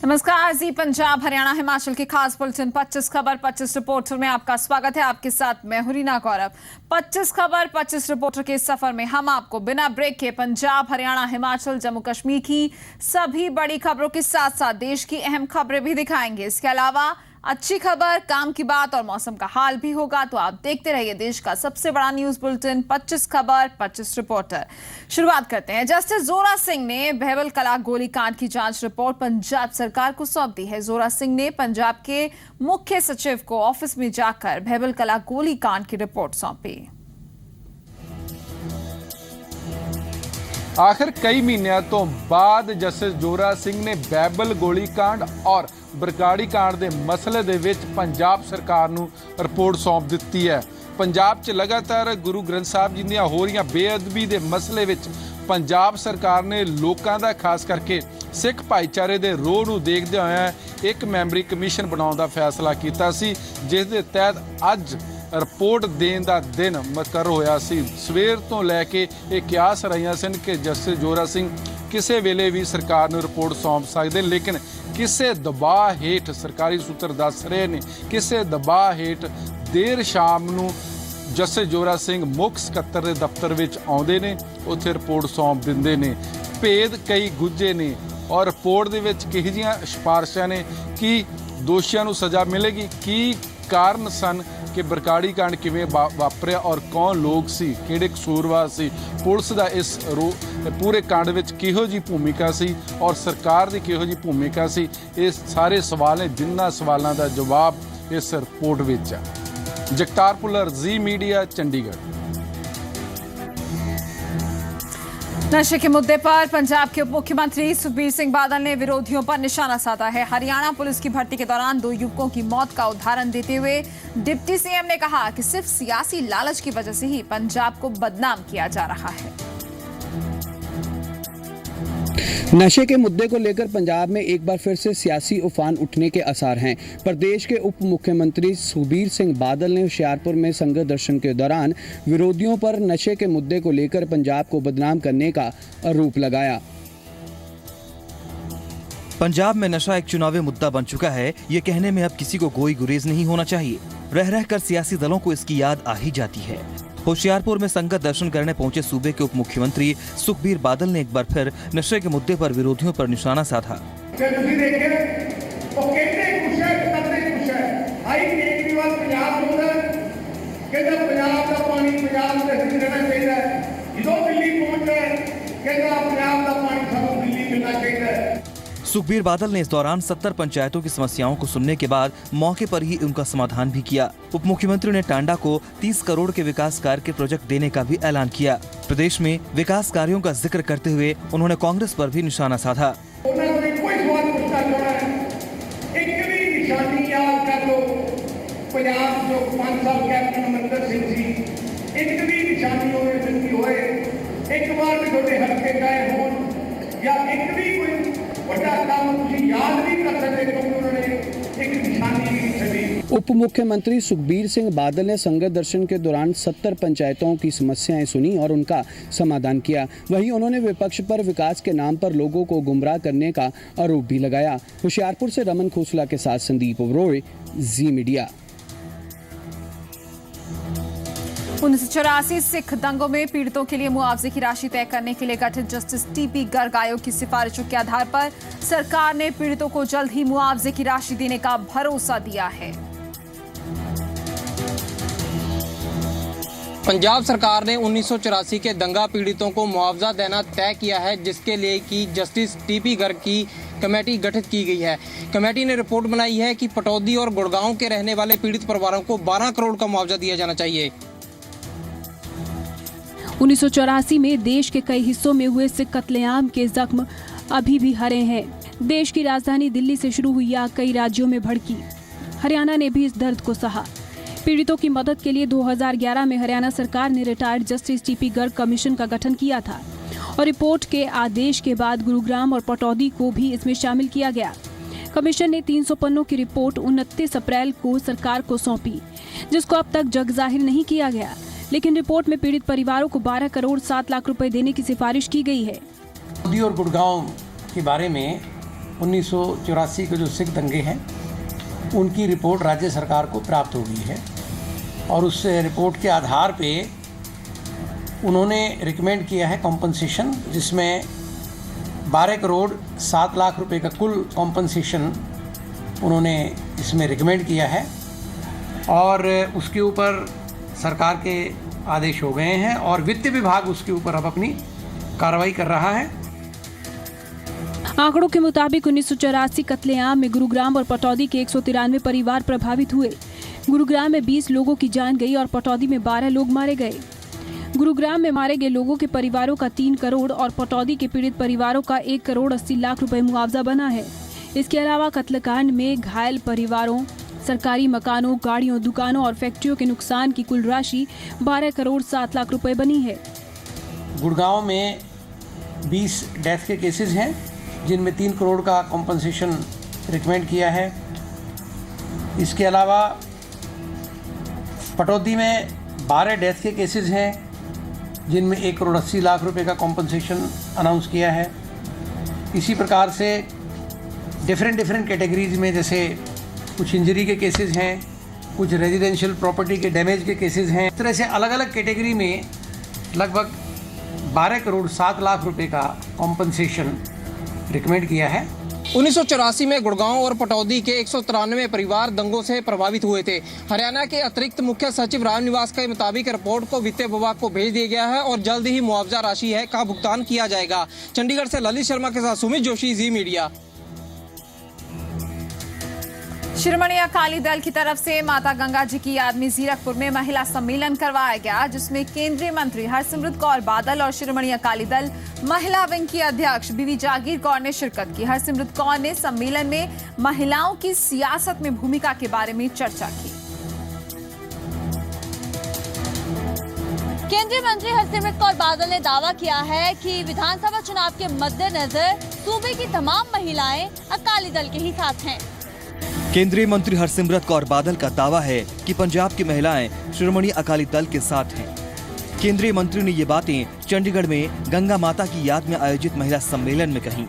नमस्कार। जी पंजाब हरियाणा हिमाचल की खास बुलेटिन 25 खबर 25 रिपोर्टर में आपका स्वागत है। आपके साथ मैं हूं रीना गौरव। 25 खबर 25 रिपोर्टर के सफर में हम आपको बिना ब्रेक के पंजाब हरियाणा हिमाचल जम्मू कश्मीर की सभी बड़ी खबरों के साथ साथ देश की अहम खबरें भी दिखाएंगे। इसके अलावा अच्छी खबर, काम की बात और मौसम का हाल भी होगा। तो आप देखते रहिए देश का सबसे बड़ा न्यूज बुलेटिन 25 खबर 25 रिपोर्टर। शुरुआत करते हैं। जस्टिस जोरा सिंह ने बहबल कला गोलीकांड की जांच रिपोर्ट पंजाब सरकार को सौंप दी है। जोरा सिंह ने पंजाब के मुख्य सचिव को ऑफिस में जाकर बहबल कला गोलीकांड की रिपोर्ट सौंपी। आखिर कई महीनों तो बाद जस्टिस जोरा सिंह ने बहबल गोलीकांड और बरगाड़ी कांड के मसले दे विच पंजाब सरकार नूं रिपोर्ट सौंप दी है। पंजाब च लगातार गुरु ग्रंथ साहब जी दी हो रही बेअदबी के मसले विच पंजाब सरकार ने लोगों का खास करके सिख भाईचारे के रोह नूं देखदे होए एक मैंबरी कमीशन बनाउण दा फैसला कीता सी, जिस दे तहत अज रिपोर्ट देने का दिन मुकर होया सी। सवेर तो लैके ये क्यास रहियां सन कि जस्टिस जोरा सिंह किसी वेले भी सरकार नूं रिपोर्ट सौंप सकते, लेकिन किसी दबाव हेठ सरकारी सूत्र दस रहे ने किसी दबाव हेठ देर शाम नूं जस्टिस जोरा सिंह मुख सकत्तर के दफ्तर विच आउंदे ने, उत्थे रिपोर्ट सौंप दिंदे ने। भेद कई गुज्जे ने और रिपोर्ट दे विच किहो जिहियां सिफारिशां ने कि दोषियों नूं सज़ा मिलेगी, की कारण सन कि बरगाड़ी कांड किवें वापरिया और कौन लोग सी, किहड़े कसूरवार सी, पुलिस का इस पूरे कांड विच किहो जी भूमिका सी और सरकार की किहो जी भूमिका सी। ये सारे सवाल हैं जिन्हां सवालों का जवाब इस रिपोर्ट विच है। जगतार भुल्लर, जी मीडिया, चंडीगढ़। नशे के मुद्दे पर पंजाब के उप मुख्यमंत्री सुखबीर सिंह बादल ने विरोधियों पर निशाना साधा है। हरियाणा पुलिस की भर्ती के दौरान 2 युवकों की मौत का उदाहरण देते हुए डिप्टी सीएम ने कहा कि सिर्फ सियासी लालच की वजह से ही पंजाब को बदनाम किया जा रहा है। नशे के मुद्दे को लेकर पंजाब में एक बार फिर से सियासी उफान उठने के आसार हैं। प्रदेश के उप मुख्यमंत्री सुखबीर सिंह बादल ने होशियारपुर में संगत दर्शन के दौरान विरोधियों पर नशे के मुद्दे को लेकर पंजाब को बदनाम करने का आरोप लगाया। पंजाब में नशा एक चुनावी मुद्दा बन चुका है, ये कहने में अब किसी को कोई गुरेज नहीं होना चाहिए। रह रहकर सियासी दलों को इसकी याद आ ही जाती है। होशियारपुर में संगत दर्शन करने पहुंचे सूबे के उप मुख्यमंत्री सुखबीर बादल ने एक बार फिर नशे के मुद्दे पर विरोधियों पर निशाना साधा। सुखबीर बादल ने इस दौरान 70 पंचायतों की समस्याओं को सुनने के बाद मौके पर ही उनका समाधान भी किया। उप मुख्यमंत्री ने टांडा को 30 करोड़ के विकास कार्य के प्रोजेक्ट देने का भी ऐलान किया। प्रदेश में विकास कार्यों का जिक्र करते हुए उन्होंने कांग्रेस पर भी निशाना साधा। उप मुख्यमंत्री सुखबीर सिंह बादल ने संगत दर्शन के दौरान 70 पंचायतों की समस्याएं सुनी और उनका समाधान किया। वहीं उन्होंने विपक्ष पर विकास के नाम पर लोगों को गुमराह करने का आरोप भी लगाया। होशियारपुर से रमन खोसला के साथ संदीप ओबरॉय, जी मीडिया। 1984 सिख दंगों में पीड़ितों के लिए मुआवजे की राशि तय करने के लिए गठित जस्टिस टीपी गर्ग आयोग की सिफारिशों के आधार पर सरकार ने पीड़ितों को जल्द ही मुआवजे की राशि देने का भरोसा दिया है। पंजाब सरकार ने 1984 के दंगा पीड़ितों को मुआवजा देना तय किया है, जिसके लिए कि जस्टिस टीपी गर्ग की कमेटी गठित की गई है। कमेटी ने रिपोर्ट बनाई है कि पटौदी और गुड़गांव के रहने वाले पीड़ित परिवारों को 12 करोड़ का मुआवजा दिया जाना चाहिए। 1984 में देश के कई हिस्सों में हुए सिख कत्लेआम के जख्म अभी भी हरे हैं। देश की राजधानी दिल्ली से शुरू हुई आग कई राज्यों में भड़की। हरियाणा ने भी इस दर्द को सहा। पीड़ितों की मदद के लिए 2011 में हरियाणा सरकार ने retired justice TP Garg commission का गठन किया था और रिपोर्ट के आदेश के बाद गुरुग्राम और पटौदी को भी इसमें शामिल किया गया। कमीशन ने 300 पन्नों की रिपोर्ट 29 अप्रैल को सरकार को सौंपी, जिसको अब तक जग जाहिर नहीं किया गया। लेकिन रिपोर्ट में पीड़ित परिवारों को 12 करोड़ 7 लाख रुपए देने की सिफारिश की गई है। पटौदी और गुड़गांव के बारे में 1984 के जो सिख दंगे हैं उनकी रिपोर्ट राज्य सरकार को प्राप्त हो गई है और उस रिपोर्ट के आधार पे उन्होंने रिकमेंड किया है कॉम्पनसेशन, जिसमें 12 करोड़ 7 लाख रुपए का कुल कॉम्पनसेशन उन्होंने इसमें रिकमेंड किया है और उसके ऊपर सरकार के आदेश हो गए हैं और वित्त विभाग उसके ऊपर अब अपनी कार्रवाई कर रहा है। आंकड़ों के मुताबिक 1984 कत्लेआम में गुरुग्राम और पटौदी के 193 परिवार प्रभावित हुए। गुरुग्राम में 20 लोगों की जान गई और पटौदी में 12 लोग मारे गए। गुरुग्राम में मारे गए लोगों के परिवारों का 3 करोड़ और पटौदी के पीड़ित परिवारों का 1 करोड़ 80 लाख रुपए मुआवजा बना है। इसके अलावा कत्लकांड में घायल परिवारों, सरकारी मकानों, गाड़ियों, दुकानों और फैक्ट्रियों के नुकसान की कुल राशि 12 करोड़ 7 लाख रुपए बनी है। गुड़गांव में 20 डेथ के केसेस हैं जिनमें 3 करोड़ का कॉम्पनसेशन रिकमेंड किया है। इसके अलावा पटौदी में 12 डेथ के केसेस हैं जिनमें 1 करोड़ 80 लाख रुपए का कॉम्पनसेशन अनाउंस किया है। इसी प्रकार से डिफरेंट कैटेगरीज में जैसे कुछ इंजरी के केसेस हैं, कुछ रेजिडेंशियल प्रॉपर्टी के डैमेज के केसेस हैं। इस तरह से अलग अलग कैटेगरी में लगभग 12 करोड़ 7 लाख रुपए का कॉम्पनसेशन रिकमेंड किया है। 1984 में गुड़गांव और पटौदी के 193 परिवार दंगों से प्रभावित हुए थे। हरियाणा के अतिरिक्त मुख्य सचिव रामनिवास के मुताबिक रिपोर्ट को वित्त विभाग को भेज दिया गया है और जल्द ही मुआवजा राशि का भुगतान किया जाएगा। चंडीगढ़ से ललित शर्मा के साथ सुमित जोशी, जी मीडिया। शिरोमणि अकाली दल की तरफ से माता गंगा जी की याद में जीरकपुर में महिला सम्मेलन करवाया गया, जिसमें केंद्रीय मंत्री हरसिमरत कौर बादल और शिरोमणि अकाली दल महिला विंग की अध्यक्ष बीवी जागीर कौर ने शिरकत की। हरसिमरत कौर ने सम्मेलन में महिलाओं की सियासत में भूमिका के बारे में चर्चा की। केंद्रीय मंत्री हरसिमरत कौर बादल ने दावा किया है कि विधानसभा चुनाव के मद्देनजर सूबे की तमाम महिलाएं अकाली दल के ही साथ हैं। केंद्रीय मंत्री हरसिमरत कौर बादल का दावा है कि पंजाब की महिलाएं शिरोमणि अकाली दल के साथ हैं। केंद्रीय मंत्री ने ये बातें चंडीगढ़ में गंगा माता की याद में आयोजित महिला सम्मेलन में कही।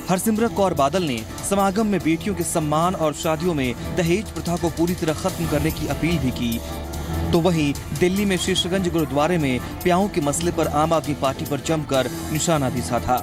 हरसिमरत कौर बादल ने समागम में बेटियों के सम्मान और शादियों में दहेज प्रथा को पूरी तरह खत्म करने की अपील भी की। तो वहीं दिल्ली में शीशगंज गुरुद्वारे में प्याओं के मसले पर आम आदमी पार्टी पर जमकर निशाना भी साधा।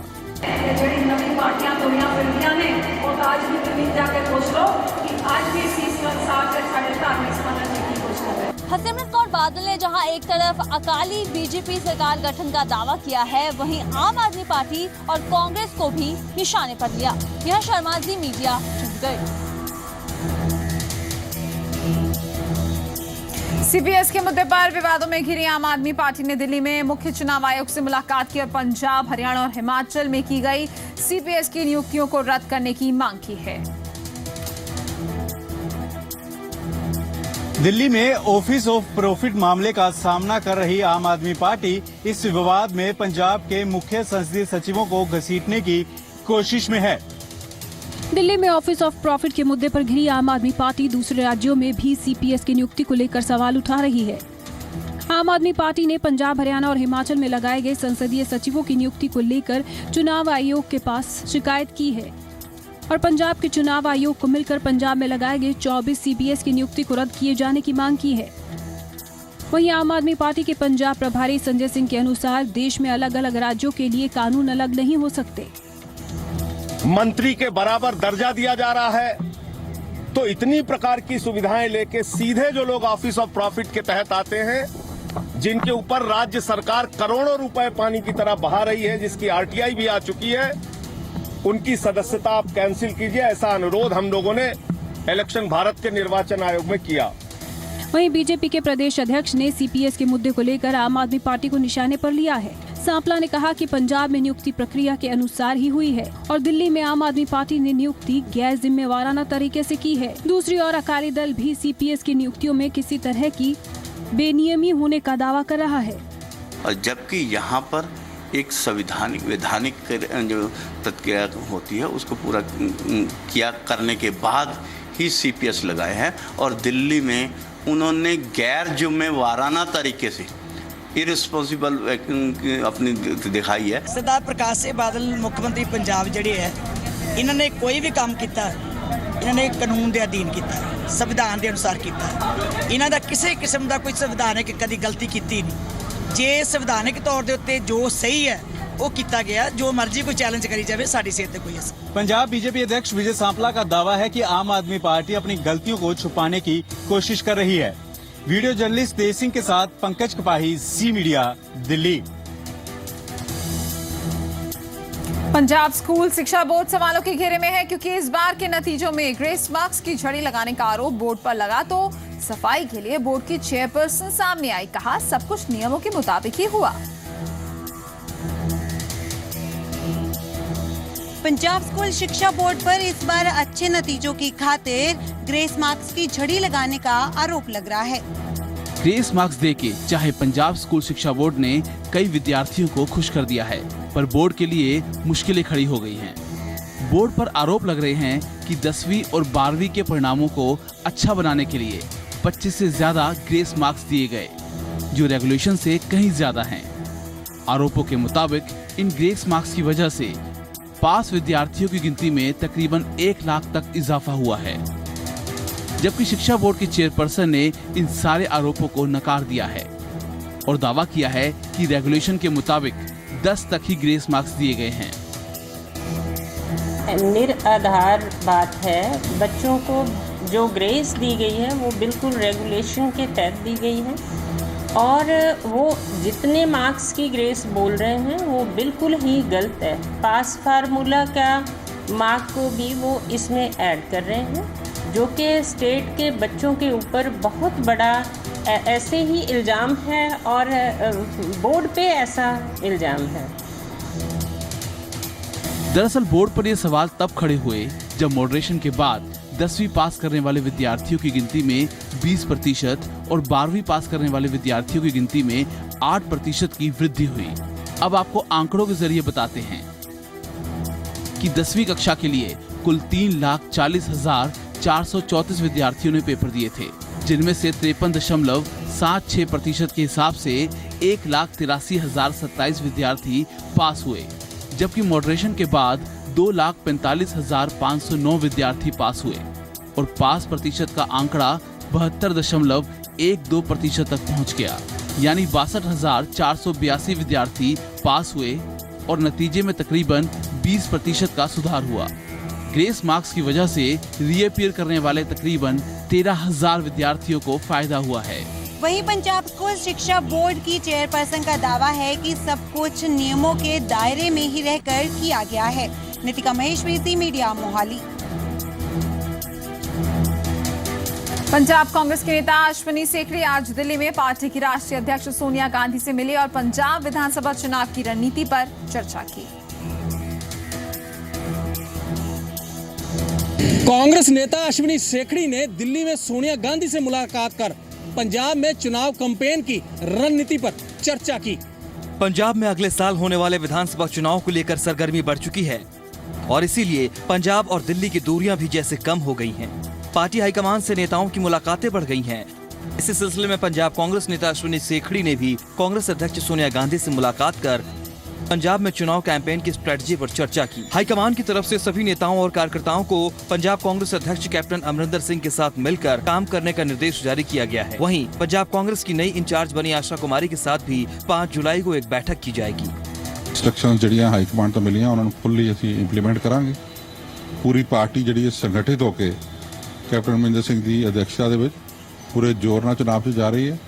हरसिमरत कौर बादल ने जहां एक तरफ अकाली बीजेपी सरकार गठन का दावा किया है, वहीं आम आदमी पार्टी और कांग्रेस को भी निशाने पर लिया। यह शर्मा, जी मीडिया, चंडीगढ़। सीपीएस के मुद्दे पर विवादों में घिरी आम आदमी पार्टी ने दिल्ली में मुख्य चुनाव आयोग से मुलाकात की और पंजाब, हरियाणा और हिमाचल में की गई सीपीएस की नियुक्तियों को रद्द करने की मांग की है। दिल्ली में ऑफिस ऑफ प्रॉफिट मामले का सामना कर रही आम आदमी पार्टी इस विवाद में पंजाब के मुख्य संसदीय सचिवों को घसीटने की कोशिश में है। दिल्ली में ऑफिस ऑफ प्रॉफिट के मुद्दे पर घिरी आम आदमी पार्टी दूसरे राज्यों में भी सीपीएस की नियुक्ति को लेकर सवाल उठा रही है। आम आदमी पार्टी ने पंजाब, हरियाणा और हिमाचल में लगाए गए संसदीय सचिवों की नियुक्ति को लेकर चुनाव आयोग के पास शिकायत की है और पंजाब के चुनाव आयोग को मिलकर पंजाब में लगाए गए 24 सीपीएस की नियुक्ति को रद्द किए जाने की मांग की है। वहीं आम आदमी पार्टी के पंजाब प्रभारी संजय सिंह के अनुसार देश में अलग अलग राज्यों के लिए कानून अलग नहीं हो सकते। मंत्री के बराबर दर्जा दिया जा रहा है तो इतनी प्रकार की सुविधाएं लेके सीधे जो लोग ऑफिस ऑफ प्रॉफिट के तहत आते हैं, जिनके ऊपर राज्य सरकार करोड़ों रुपए पानी की तरह बहा रही है, जिसकी आरटीआई भी आ चुकी है, उनकी सदस्यता आप कैंसिल कीजिए। ऐसा अनुरोध हम लोगों ने इलेक्शन भारत के निर्वाचन आयोग में किया। वहीं बीजेपी के प्रदेश अध्यक्ष ने सीपीएस के मुद्दे को लेकर आम आदमी पार्टी को निशाने पर लिया है। सांपला ने कहा कि पंजाब में नियुक्ति प्रक्रिया के अनुसार ही हुई है और दिल्ली में आम आदमी पार्टी ने नियुक्ति गैर जिम्मेवाराना तरीके से की है। दूसरी ओर अकाली दल भी सीपीएस की नियुक्तियों में किसी तरह की बेनियमी होने का दावा कर रहा है, जबकि यहाँ पर एक वैधानिक जो प्रक्रिया होती है उसको पूरा किया करने के बाद ही सीपीएस लगाए हैं और दिल्ली में उन्होंने गैर जिम्मेवाराना तरीके से इरिस्पॉन्सिबल अपनी दिखाई है। सरदार प्रकाश सिंह बादल मुख्यमंत्री पंजाब ਜਿਹੜੇ ਹੈ ਇਹਨਾਂ ਨੇ ਕੋਈ ਵੀ ਕੰਮ ਕੀਤਾ ਇਹਨਾਂ ਨੇ ਕਾਨੂੰਨ ਦੇ ਅਧੀਨ ਕੀਤਾ ਸੰਵਿਧਾਨ ਦੇ ਅਨੁਸਾਰ ਕੀਤਾ ਇਹਨਾਂ ਦਾ ਕਿਸੇ ਕਿਸਮ ਦਾ ਕੋਈ ਸੰਵਿਧਾਨਕ ਕਦੀ ਗਲਤੀ ਕੀਤੀ ਨਹੀਂ ਜੇ ਸੰਵਿਧਾਨਕ ਤੌਰ ਦੇ ਉੱਤੇ ਜੋ ਸਹੀ ਹੈ वो किया गया जो मर्जी कोई चैलेंज करी जाए साड़ी सेहत पे कोई असर। पंजाब बीजेपी अध्यक्ष विजय सांपला का दावा है कि आम आदमी पार्टी अपनी गलतियों को छुपाने की कोशिश कर रही है। वीडियो जर्नलिस्ट तेज सिंह के साथ पंकज कपाही, जी मीडिया, दिल्ली। पंजाब स्कूल शिक्षा बोर्ड सवालों के घेरे में है क्योंकि इस बार के नतीजों में ग्रेस मार्क्स की झड़ी लगाने का आरोप बोर्ड पर लगा तो सफाई के लिए बोर्ड की चेयरपर्सन सामने आई। कहा सब कुछ नियमों के मुताबिक ही हुआ। पंजाब स्कूल शिक्षा बोर्ड पर इस बार अच्छे नतीजों की खातिर ग्रेस मार्क्स की झड़ी लगाने का आरोप लग रहा है। ग्रेस मार्क्स देके चाहे पंजाब स्कूल शिक्षा बोर्ड ने कई विद्यार्थियों को खुश कर दिया है, पर बोर्ड के लिए मुश्किलें खड़ी हो गई हैं। बोर्ड पर आरोप लग रहे हैं कि 10वीं और 12वीं के परिणामों को अच्छा बनाने के लिए 25 से ज्यादा ग्रेस मार्क्स दिए गए, जो रेगुलेशन से कहीं ज्यादा हैं। आरोपों के मुताबिक इन ग्रेस मार्क्स की वजह से पास विद्यार्थियों की गिनती में तकरीबन 1 लाख तक इजाफा हुआ है, जबकि शिक्षा बोर्ड की चेयरपर्सन ने इन सारे आरोपों को नकार दिया है और दावा किया है कि रेगुलेशन के मुताबिक 10 तक ही ग्रेस मार्क्स दिए गए हैं। निराधार बात है, बच्चों को जो ग्रेस दी गई है वो बिल्कुल रेगुलेशन के तहत दी गई है और वो जितने मार्क्स की ग्रेस बोल रहे हैं वो बिल्कुल ही गलत है। पास फार्मूला का मार्क को भी वो इसमें ऐड कर रहे हैं, जो कि स्टेट के बच्चों के ऊपर बहुत बड़ा ऐसे ही इल्ज़ाम है और बोर्ड पे ऐसा इल्ज़ाम है। दरअसल बोर्ड पर ये सवाल तब खड़े हुए जब मॉडरेशन के बाद 10वीं पास करने वाले विद्यार्थियों की गिनती में 20% और 12वीं पास करने वाले विद्यार्थियों की गिनती में 8% की वृद्धि हुई। अब आपको आंकड़ों के जरिए बताते हैं कि 10वीं कक्षा के लिए कुल 3,40,434 विद्यार्थियों ने पेपर दिए थे, जिनमें से 53.76% के हिसाब से 1,83,027 विद्यार्थी पास हुए, जबकि मॉडरेशन के बाद 2,45,509 विद्यार्थी पास हुए और पास प्रतिशत का आंकड़ा 72.12% तक पहुंच गया, यानी 62,482 विद्यार्थी पास हुए और नतीजे में तकरीबन 20% का सुधार हुआ। ग्रेस मार्क्स की वजह से रीअपीयर करने वाले तकरीबन 13,000 विद्यार्थियों को फायदा हुआ है। वहीं पंजाब स्कूल शिक्षा बोर्ड की चेयरपर्सन का दावा है कि सब कुछ नियमों के दायरे में ही रहकर किया गया है। नितिका महेश्वरी, जी मीडिया, मोहाली। पंजाब कांग्रेस के नेता अश्विनी सेखड़ी आज दिल्ली में पार्टी की राष्ट्रीय अध्यक्ष सोनिया गांधी से मिले और पंजाब विधानसभा चुनाव की रणनीति पर चर्चा की। कांग्रेस नेता अश्विनी सेखड़ी ने दिल्ली में सोनिया गांधी से मुलाकात कर पंजाब में चुनाव कैंपेन की रणनीति पर चर्चा की। पंजाब में अगले साल होने वाले विधानसभा चुनाव को लेकर सरगर्मी बढ़ चुकी है और इसीलिए पंजाब और दिल्ली की दूरियां भी जैसे कम हो गई हैं। पार्टी हाईकमान से नेताओं की मुलाकातें बढ़ गई हैं। इसी सिलसिले में पंजाब कांग्रेस नेता अश्विनी सेखड़ी ने भी कांग्रेस अध्यक्ष सोनिया गांधी से मुलाकात कर पंजाब में चुनाव कैंपेन की स्ट्रेटजी पर चर्चा की। हाईकमान की तरफ से सभी नेताओं और कार्यकर्ताओं को पंजाब कांग्रेस अध्यक्ष कैप्टन अमरिंदर सिंह के साथ मिलकर काम करने का निर्देश जारी किया गया है। वहीं पंजाब कांग्रेस की नई इंचार्ज बनी आशा कुमारी के साथ भी 5 जुलाई को एक बैठक की जाएगी। इंस्ट्रक्शंस ਜਿਹੜੀਆਂ ਹਾਈਕਮਾਂਡ ਤੋਂ ਮਿਲੀਆਂ ਉਹਨਾਂ ਨੂੰ ਫੁੱਲੀ ਅਸੀਂ ਇੰਪਲੀਮੈਂਟ ਕਰਾਂਗੇ। ਪੂਰੀ ਪਾਰਟੀ ਜਿਹੜੀ ਸੰਗਠਿਤ ਹੋ ਕੇ ਕੈਪਟਨ ਅਮਰਿੰਦਰ ਸਿੰਘ ਦੀ ਅਧਿਕਸ਼ਤਾ ਦੇ ਵਿੱਚ ਪੂਰੇ ਜ਼ੋਰ ਨਾਲ ਚੁਣਾਵ 'ਚ ਜਾ ਰਹੀ ਹੈ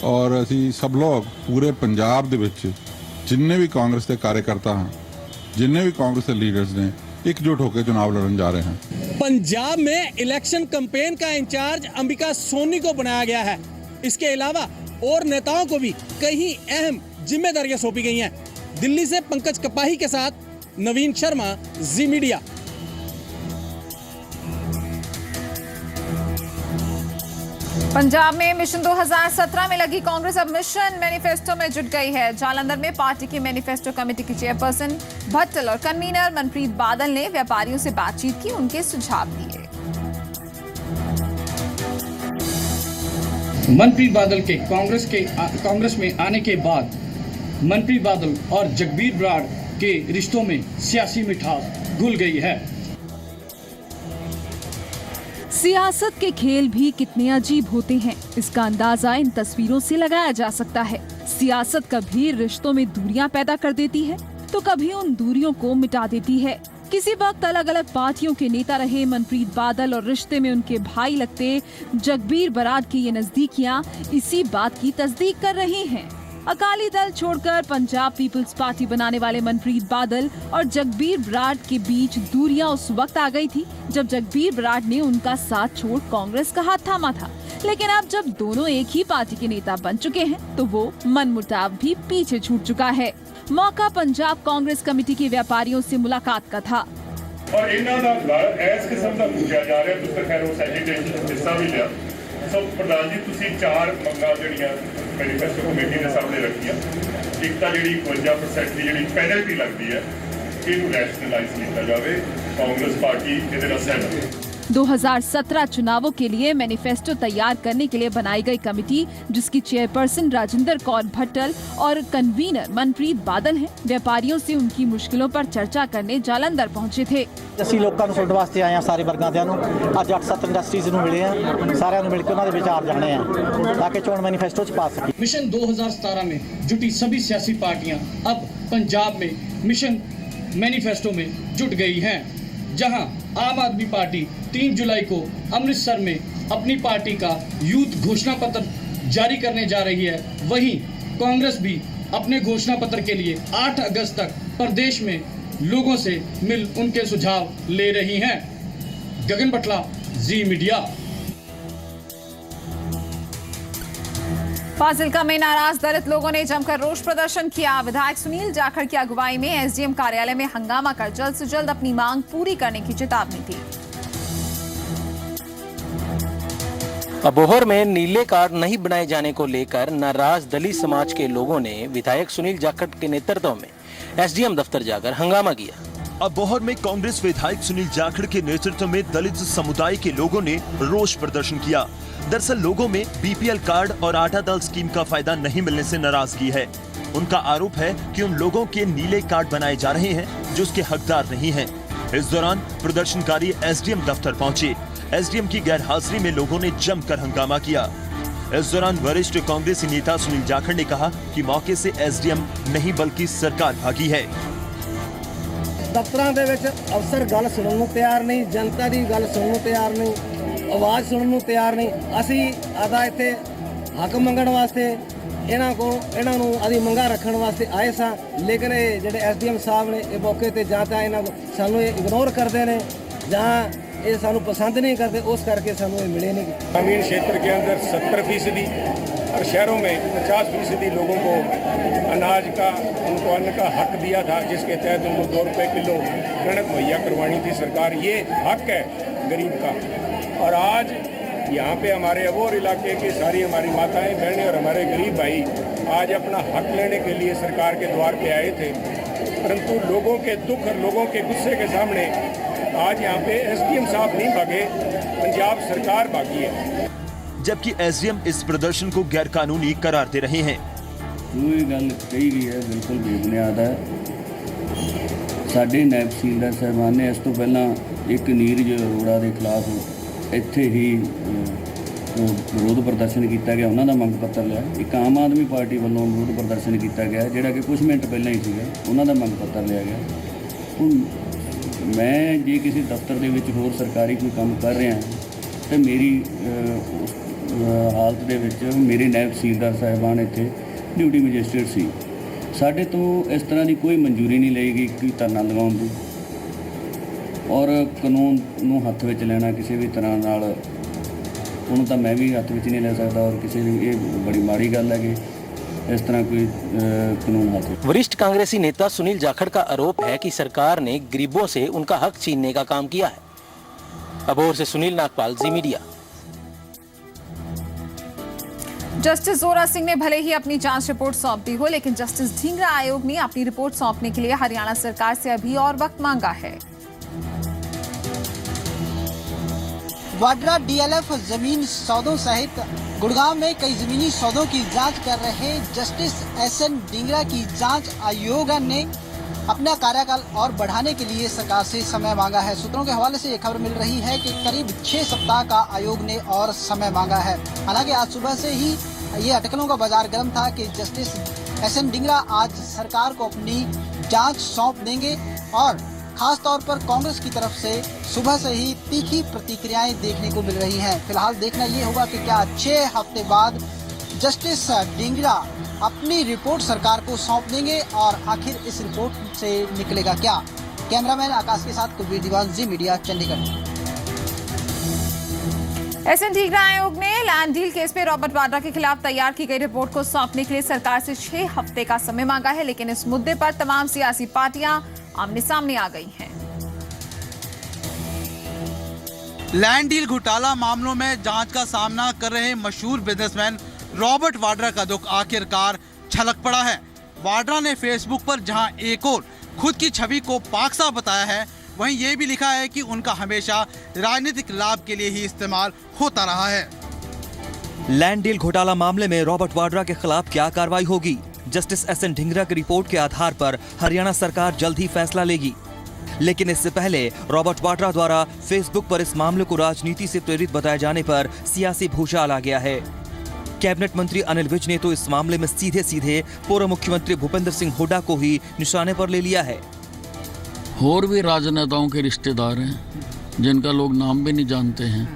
ਔਰ ਅਸੀਂ ਸਭ ਲੋਕ ਪੂਰੇ ਪੰਜਾਬ ਦੇ ਵਿੱਚ जिन्ने भी कांग्रेस के कार्यकर्ता हैं, जिन्ने भी कांग्रेस के लीडर्स ने एकजुट होकर चुनाव लड़ने जा रहे हैं। पंजाब में इलेक्शन कैंपेन का इंचार्ज अंबिका सोनी को बनाया गया है। इसके अलावा और नेताओं को भी कई अहम जिम्मेदारियां सौंपी गई हैं। दिल्ली से पंकज कपाही के साथ नवीन शर्मा, जी मीडिया। पंजाब में मिशन 2017 में लगी कांग्रेस अब मिशन मैनिफेस्टो में जुट गई है। जालंधर में पार्टी की मैनिफेस्टो कमेटी की चेयरपर्सन भट्टल और कन्वीनर मनप्रीत बादल ने व्यापारियों से बातचीत की, उनके सुझाव दिए। मनप्रीत बादल के कांग्रेस में आने के बाद मनप्रीत बादल और जगबीर बराड़ के रिश्तों में सियासी मिठास घुल गई है। सियासत के खेल भी कितने अजीब होते हैं, इसका अंदाजा इन तस्वीरों से लगाया जा सकता है। सियासत कभी रिश्तों में दूरियां पैदा कर देती है तो कभी उन दूरियों को मिटा देती है। किसी वक्त अलग अलग पार्टियों के नेता रहे मनप्रीत बादल और रिश्ते में उनके भाई लगते जगबीर बराड़ की ये नजदीकियां इसी बात की तस्दीक कर रही हैं। अकाली दल छोड़कर पंजाब पीपल्स पार्टी बनाने वाले मनप्रीत बादल और जगबीर बराड़ के बीच दूरियां उस वक्त आ गई थी जब जगबीर बराड़ ने उनका साथ छोड़ कांग्रेस का हाथ थामा था। लेकिन अब जब दोनों एक ही पार्टी के नेता बन चुके हैं तो वो मनमुटाव भी पीछे छूट चुका है। मौका पंजाब कांग्रेस कमेटी के व्यापारियों से मुलाकात का था। और इन्हां दा घर इस किस्म दा पूछा जा रहा है, तो खैर उस एजिटेशन में हिस्सा भी लिया। सो प्रधान जी तुसी 4 मंगां ਜਿਹੜੀਆਂ मैनीफेस्टो कमेटी ने सामने रखियां, एक ਤਾਂ ਜਿਹੜੀ 51% ਦੀ ਜਿਹੜੀ ਪੈਨल्टी लगती है ਇਹਨੂੰ रैशनलाइज ਕੀਤਾ ਜਾਵੇ, कांग्रेस पार्टी ਇਹਦੇ ਨਾਲ सहमत है। 2017 चुनावों के लिए मैनिफेस्टो तैयार करने के लिए बनाई गई कमेटी, जिसकी चेयरपर्सन राजेंद्र कौर भट्टल और कन्वीनर मनप्रीत बादल हैं, व्यापारियों से उनकी मुश्किलों पर चर्चा करने जालंधर पहुंचे थे। ਅਸੀਂ ਲੋਕਾਂ ਨੂੰ ਸੁਣਨ ਵਾਸਤੇ ਆਏ ਆ, ਸਾਰੇ ਵਰਗਾਂ ਦਿਆਂ ਨੂੰ ਅੱਜ 8-7 ਇੰਡਸਟਰੀਜ਼ ਨੂੰ ਮਿਲੇ ਆ, ਸਾਰਿਆਂ ਨੂੰ ਮਿਲ ਕੇ ਉਹਨਾਂ ਦੇ ਵਿਚਾਰ ਜਾਣੇ ਆ ਤਾਂ ਕਿ ਚੋਣ ਮੈਨੀਫੈਸਟੋ ਚ ਪਾ ਸਕੀਏ। मिशन 2017 में जुटी सभी सियासी पार्टियां अब पंजाब में मिशन मैनिफेस्टो में जुट गई हैं, जहां आम आदमी पार्टी 3 जुलाई को अमृतसर में अपनी पार्टी का यूथ घोषणा पत्र जारी करने जा रही है। वहीं कांग्रेस भी अपने घोषणा पत्र के लिए 8 अगस्त तक प्रदेश में लोगों से मिल उनके सुझाव ले रही हैं। गगन बटला, जी मीडिया। फाजिल्का में नाराज दलित लोगों ने जमकर रोष प्रदर्शन किया। विधायक सुनील जाखड़ की अगुवाई में एसडीएम कार्यालय में हंगामा कर जल्द से जल्द अपनी मांग पूरी करने की चेतावनी दी। अबोहर में नीले कार्ड नहीं बनाए जाने को लेकर नाराज दलित समाज के लोगों ने विधायक सुनील जाखड़ के नेतृत्व में एसडीएम दफ्तर जाकर हंगामा किया। अबोहर में कांग्रेस विधायक सुनील जाखड़ के नेतृत्व में दलित समुदाय के लोगों ने रोष प्रदर्शन किया। दरअसल लोगों में बीपीएल कार्ड और आटा दाल स्कीम का फायदा नहीं मिलने से नाराजगी है। उनका आरोप है कि उन लोगों के नीले कार्ड बनाए जा रहे हैं जो उसके हकदार नहीं हैं। इस दौरान प्रदर्शनकारी एसडीएम दफ्तर पहुंचे। एसडीएम की गैर हाजिरी में लोगों ने जमकर हंगामा किया। इस दौरान वरिष्ठ कांग्रेसी नेता सुनील जाखड़ ने कहा कि मौके से एसडीएम नहीं बल्कि सरकार भागी है। दफ्तरां दे विच अफसर गल सुनन नूं तैयार नहीं, जनता दी गल सुनन नूं तैयार नहीं, आवाज़ सुनन नूं तैयार नहीं। असी आदा इत्थे हक मंगण वास्ते इन्हां नूं आदी मंगा रखण वास्ते आए सां, लेकिन ये जिहड़े एसडीएम साहब ने ये मौके ते जां तां इन्हां सानूं इग्नोर करदे ने जां ये सानू पसंद नहीं करते, उस करके सानू ये मिले नहीं। ग्रामीण क्षेत्र के अंदर 70% और शहरों में 50% लोगों को अनाज का, उनको अन्न का हक दिया था, जिसके तहत उनको 2 रुपये किलो कणक मुहैया करवानी थी सरकार। ये हक है गरीब का। और आज यहाँ पे हमारे अबोहर इलाके की सारी हमारी माताएं बहनें और हमारे गरीब भाई आज अपना हक लेने के लिए सरकार के द्वार पे आए थे, परंतु लोगों के दुख और लोगों के गुस्से के सामने आज यहाँ पे एसडीएम साहब नहीं भागे, पंजाब सरकार भागी है। जबकि एसडीएम इस प्रदर्शन को गैर कानूनी करार दे रहे हैं। जो गल कही गई है बिल्कुल बेबुनियाद है। साडे नायब तहसीलदार साहबान ने इस तो पहला एक नीरज अरोड़ा के खिलाफ इत्थे ही विरोध प्रदर्शन किया गया, उन्होंने मंग पत्र लिया। एक आम आदमी पार्टी वालों विरोध प्रदर्शन किया गया जिहड़ा कि कुछ मिनट पहले ही सीगा, उन्होंने मंग पत्र लिया गया। हुण मैं जे किसी दफ्तर दे विच होर सरकारी कोई काम कर रहा तो मेरी हालत दे विच मेरे नायब तहसीलदार साहिबान इत्थे ड्यूटी मजिस्ट्रेट सी, साडे तो इस तरह की कोई मंजूरी नहीं लई गई कि धरना लगाउण दी। और कानून नूं हत्थ विच लैना किसी भी तरह नाल उन्होंने तो मैं भी हत्थ विच नहीं ले सकता, और किसी भी ये बड़ी माड़ी गल है कि इस तरह कोई कानून हाथ। वरिष्ठ कांग्रेसी नेता सुनील जाखड़ का आरोप है कि सरकार ने गरीबों से उनका हक छीनने का काम किया है। अबोहर से सुनील नागपाल, जी मीडिया। जस्टिस जोरा सिंह ने भले ही अपनी जांच रिपोर्ट सौंप दी हो, लेकिन जस्टिस ढींगरा आयोग ने अपनी रिपोर्ट सौंपने के लिए हरियाणा सरकार से अभी और वक्त मांगा है। वाड्रा डीएलएफ जमीन सौदों सहित गुड़गांव में कई जमीनी सौदों की जांच कर रहे जस्टिस एसएन ढींगरा की जांच आयोग ने अपना कार्यकाल और बढ़ाने के लिए सरकार से समय मांगा है। सूत्रों के हवाले से ये खबर मिल रही है कि करीब 6 सप्ताह का आयोग ने और समय मांगा है। हालांकि आज सुबह से ही ये अटकलों का बाजार गर्म था कि जस्टिस एसएन ढींगरा आज सरकार को अपनी जांच सौंप देंगे और खास तौर पर कांग्रेस की तरफ से सुबह से ही तीखी प्रतिक्रियाएं देखने को मिल रही हैं। फिलहाल देखना ये होगा कि क्या 6 हफ्ते बाद जस्टिस ढींगरा अपनी रिपोर्ट सरकार को सौंप देंगे और आखिर इस रिपोर्ट से निकलेगा क्या। कैमरामैन आकाश के साथ कुलवीर दीवान, जी मीडिया, चंडीगढ़। एसएन ढींगरा आयोग ने लैंड डील केस में रॉबर्ट वाड्रा के खिलाफ तैयार की गई रिपोर्ट को सौंपने के लिए सरकार से 6 हफ्ते का समय मांगा है, लेकिन इस मुद्दे पर तमाम सियासी पार्टियां आमने सामने आ गई हैं। लैंड डील घोटाला मामलों में जांच का सामना कर रहे मशहूर बिजनेसमैन रॉबर्ट वाड्रा का दुख आखिरकार छलक पड़ा है। वाड्रा ने फेसबुक पर जहां एक और खुद की छवि को पाकसा बताया है, वहीं ये भी लिखा है कि उनका हमेशा राजनीतिक लाभ के लिए ही इस्तेमाल होता रहा है। लैंड डील घोटाला मामले में रॉबर्ट वाड्रा के खिलाफ क्या कार्रवाई होगी? जस्टिस एसएन ढींगरा की रिपोर्ट के आधार पर हरियाणा सरकार जल्द ही फैसला लेगी, लेकिन इससे पहले रॉबर्ट वाड्रा द्वारा फेसबुक पर इस मामले को राजनीति से प्रेरित बताए जाने पर सियासी भूचाल आ गया है। कैबिनेट मंत्री अनिल विज ने तो इस मामले में सीधे सीधे पूर्व मुख्यमंत्री भूपेंद्र सिंह हुड्डा को ही निशाने पर ले लिया है। और भी राजनेताओं के रिश्तेदार हैं जिनका लोग नाम भी नहीं जानते हैं।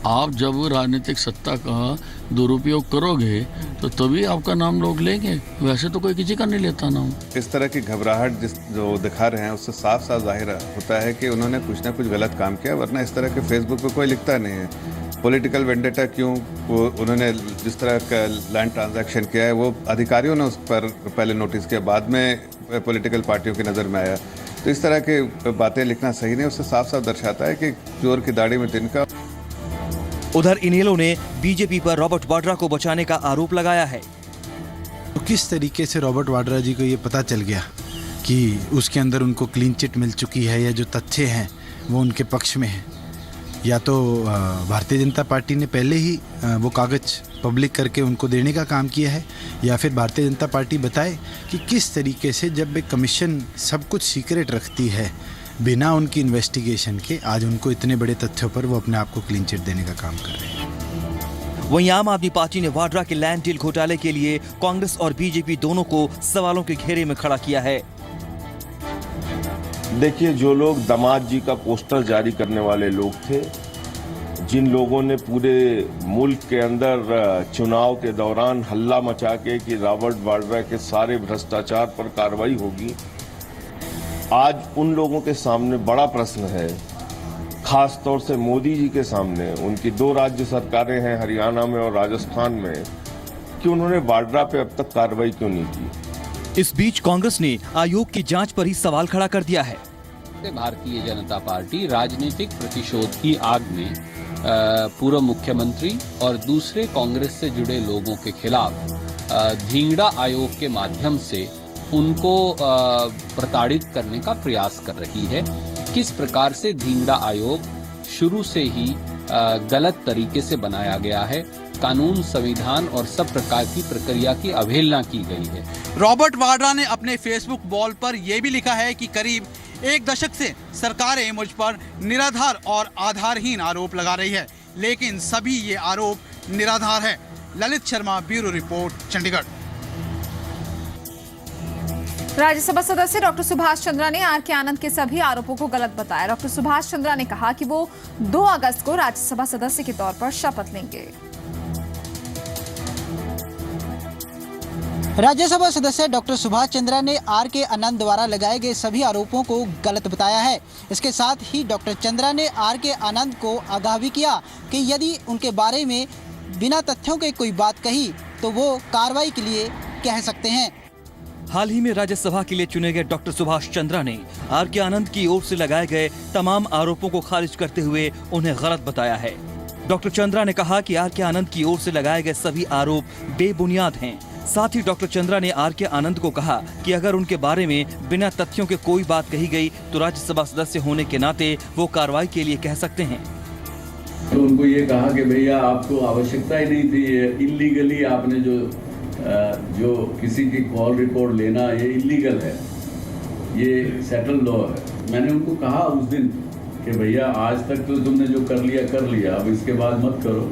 आप जब राजनीतिक सत्ता का दुरुपयोग करोगे तो तभी आपका नाम लोग लेंगे, वैसे तो कोई किसी का नहीं लेता नाम। इस तरह की घबराहट जो दिखा रहे हैं उससे साफ साफ जाहिर होता है कि उन्होंने कुछ ना कुछ गलत काम किया, वरना इस तरह के फेसबुक पे कोई लिखता नहीं है। पॉलिटिकल वेंडेटा क्यों? वो उन्होंने जिस तरह का लैंड ट्रांजैक्शन किया है वो अधिकारियों ने उस पर पहले नोटिस किया, बाद में पॉलिटिकल पार्टियों की नज़र में आया। तो इस तरह के बातें लिखना सही नहीं, उससे साफ साफ दर्शाता है कि चोर की दाढ़ी में तिनका। उधर इनेलो ने बीजेपी पर रॉबर्ट वाड्रा को बचाने का आरोप लगाया है। तो किस तरीके से रॉबर्ट वाड्रा जी को ये पता चल गया कि उसके अंदर उनको क्लीन चिट मिल चुकी है या जो तथ्य हैं वो उनके पक्ष में है, या तो भारतीय जनता पार्टी ने पहले ही वो कागज़ पब्लिक करके उनको देने का काम किया है, या फिर भारतीय जनता पार्टी बताए कि किस तरीके से जब एक कमीशन सब कुछ सीक्रेट रखती है बिना उनकी इन्वेस्टिगेशन के, आज उनको इतने बड़े तथ्यों पर वो अपने आप को क्लीन चिट देने का काम कर रहे हैं। वहीं आम आदमी पार्टी ने वाड्रा के लैंड डील घोटाले के लिए कांग्रेस और बीजेपी दोनों को सवालों के घेरे में खड़ा किया है। देखिए, जो लोग दामाद जी का पोस्टर जारी करने वाले लोग थे, जिन लोगों ने पूरे मुल्क के अंदर चुनाव के दौरान हल्ला मचा के कि रॉबर्ट वाड्रा के सारे भ्रष्टाचार पर कार्रवाई होगी, आज उन लोगों के सामने बड़ा प्रश्न है, खास तौर से मोदी जी के सामने। उनकी 2 राज्य सरकारें हैं, हरियाणा में और राजस्थान में, कि उन्होंने वाड्रा पे अब तक कार्रवाई क्यों नहीं की। इस बीच कांग्रेस ने आयोग की जांच पर ही सवाल खड़ा कर दिया है। भारतीय जनता पार्टी राजनीतिक प्रतिशोध की आग में पूर्व मुख्यमंत्री और दूसरे कांग्रेस से जुड़े लोगों के खिलाफ ढींगरा आयोग के माध्यम से उनको प्रताड़ित करने का प्रयास कर रही है। किस प्रकार से ढींगरा आयोग शुरू से ही गलत तरीके से बनाया गया है, कानून, संविधान और सब प्रकार की प्रक्रिया की अवहेलना की गई है। रॉबर्ट वाड्रा ने अपने फेसबुक वॉल पर यह भी लिखा है कि करीब 1 दशक से सरकारें मुझ पर निराधार और आधारहीन आरोप लगा रही है, लेकिन सभी ये आरोप निराधार है। Lalit Sharma, bureau report, Chandigarh. राज्यसभा सदस्य डॉक्टर सुभाष चंद्रा ने आर.के. आनंद के सभी आरोपों को गलत बताया। डॉक्टर सुभाष चंद्रा ने कहा कि वो 2 अगस्त को राज्यसभा सदस्य के तौर पर शपथ लेंगे। राज्यसभा सदस्य डॉक्टर सुभाष चंद्रा ने आर.के. आनंद द्वारा लगाए गए सभी आरोपों को गलत बताया है। इसके साथ ही डॉक्टर चंद्रा ने आर.के. आनंद को आगाह भी किया कि यदि उनके बारे में बिना तथ्यों के कोई बात कही तो वो कार्रवाई के लिए कह सकते हैं। हाल ही में राज्यसभा के लिए चुने गए डॉक्टर सुभाष चंद्रा ने आर.के. आनंद की ओर से लगाए गए तमाम आरोपों को खारिज करते हुए उन्हें गलत बताया है। डॉक्टर चंद्रा ने कहा कि आर.के. आनंद की ओर से लगाए गए सभी आरोप बेबुनियाद हैं। साथ ही डॉक्टर चंद्रा ने आर.के. आनंद को कहा कि अगर उनके बारे में बिना तथ्यों के कोई बात कही गई तो राज्यसभा सदस्य होने के नाते वो कार्रवाई के लिए कह सकते हैं। तो उनको ये कहा कि भैया आपको आवश्यकता ही नहीं थी, ये इलीगली आपने जो किसी की कॉल रिकॉर्ड लेना ये इलीगल है, ये सेटल लॉ है। मैंने उनको कहा उस दिन कि भैया आज तक तो तुमने जो कर लिया, अब इसके बाद मत करो।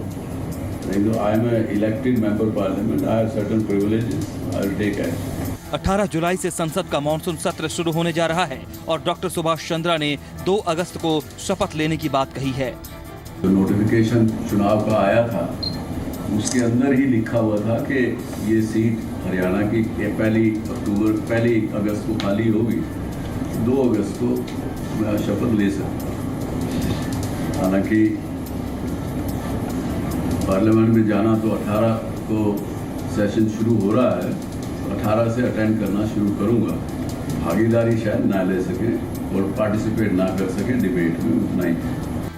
नहीं तो I am a elected member parliament, I have certain privileges, I will take action. 18 जुलाई से संसद का मानसून सत्र शुरू होने जा रहा है और डॉक्टर सुभाष चंद्रा ने 2 अगस्त को शपथ लेने की बात कही है। जो नोटिफिकेशन चुनाव का आया था उसके अंदर ही लिखा हुआ था कि ये सीट हरियाणा की 1 अगस्त को खाली होगी, 2 अगस्त को मैं शपथ ले सकता हूँ। हालांकि पार्लियामेंट में जाना तो 18 को सेशन शुरू हो रहा है, 18 से अटेंड करना शुरू करूंगा। भागीदारी शायद ना ले सके और पार्टिसिपेट ना कर सके डिबेट में, उतना ही।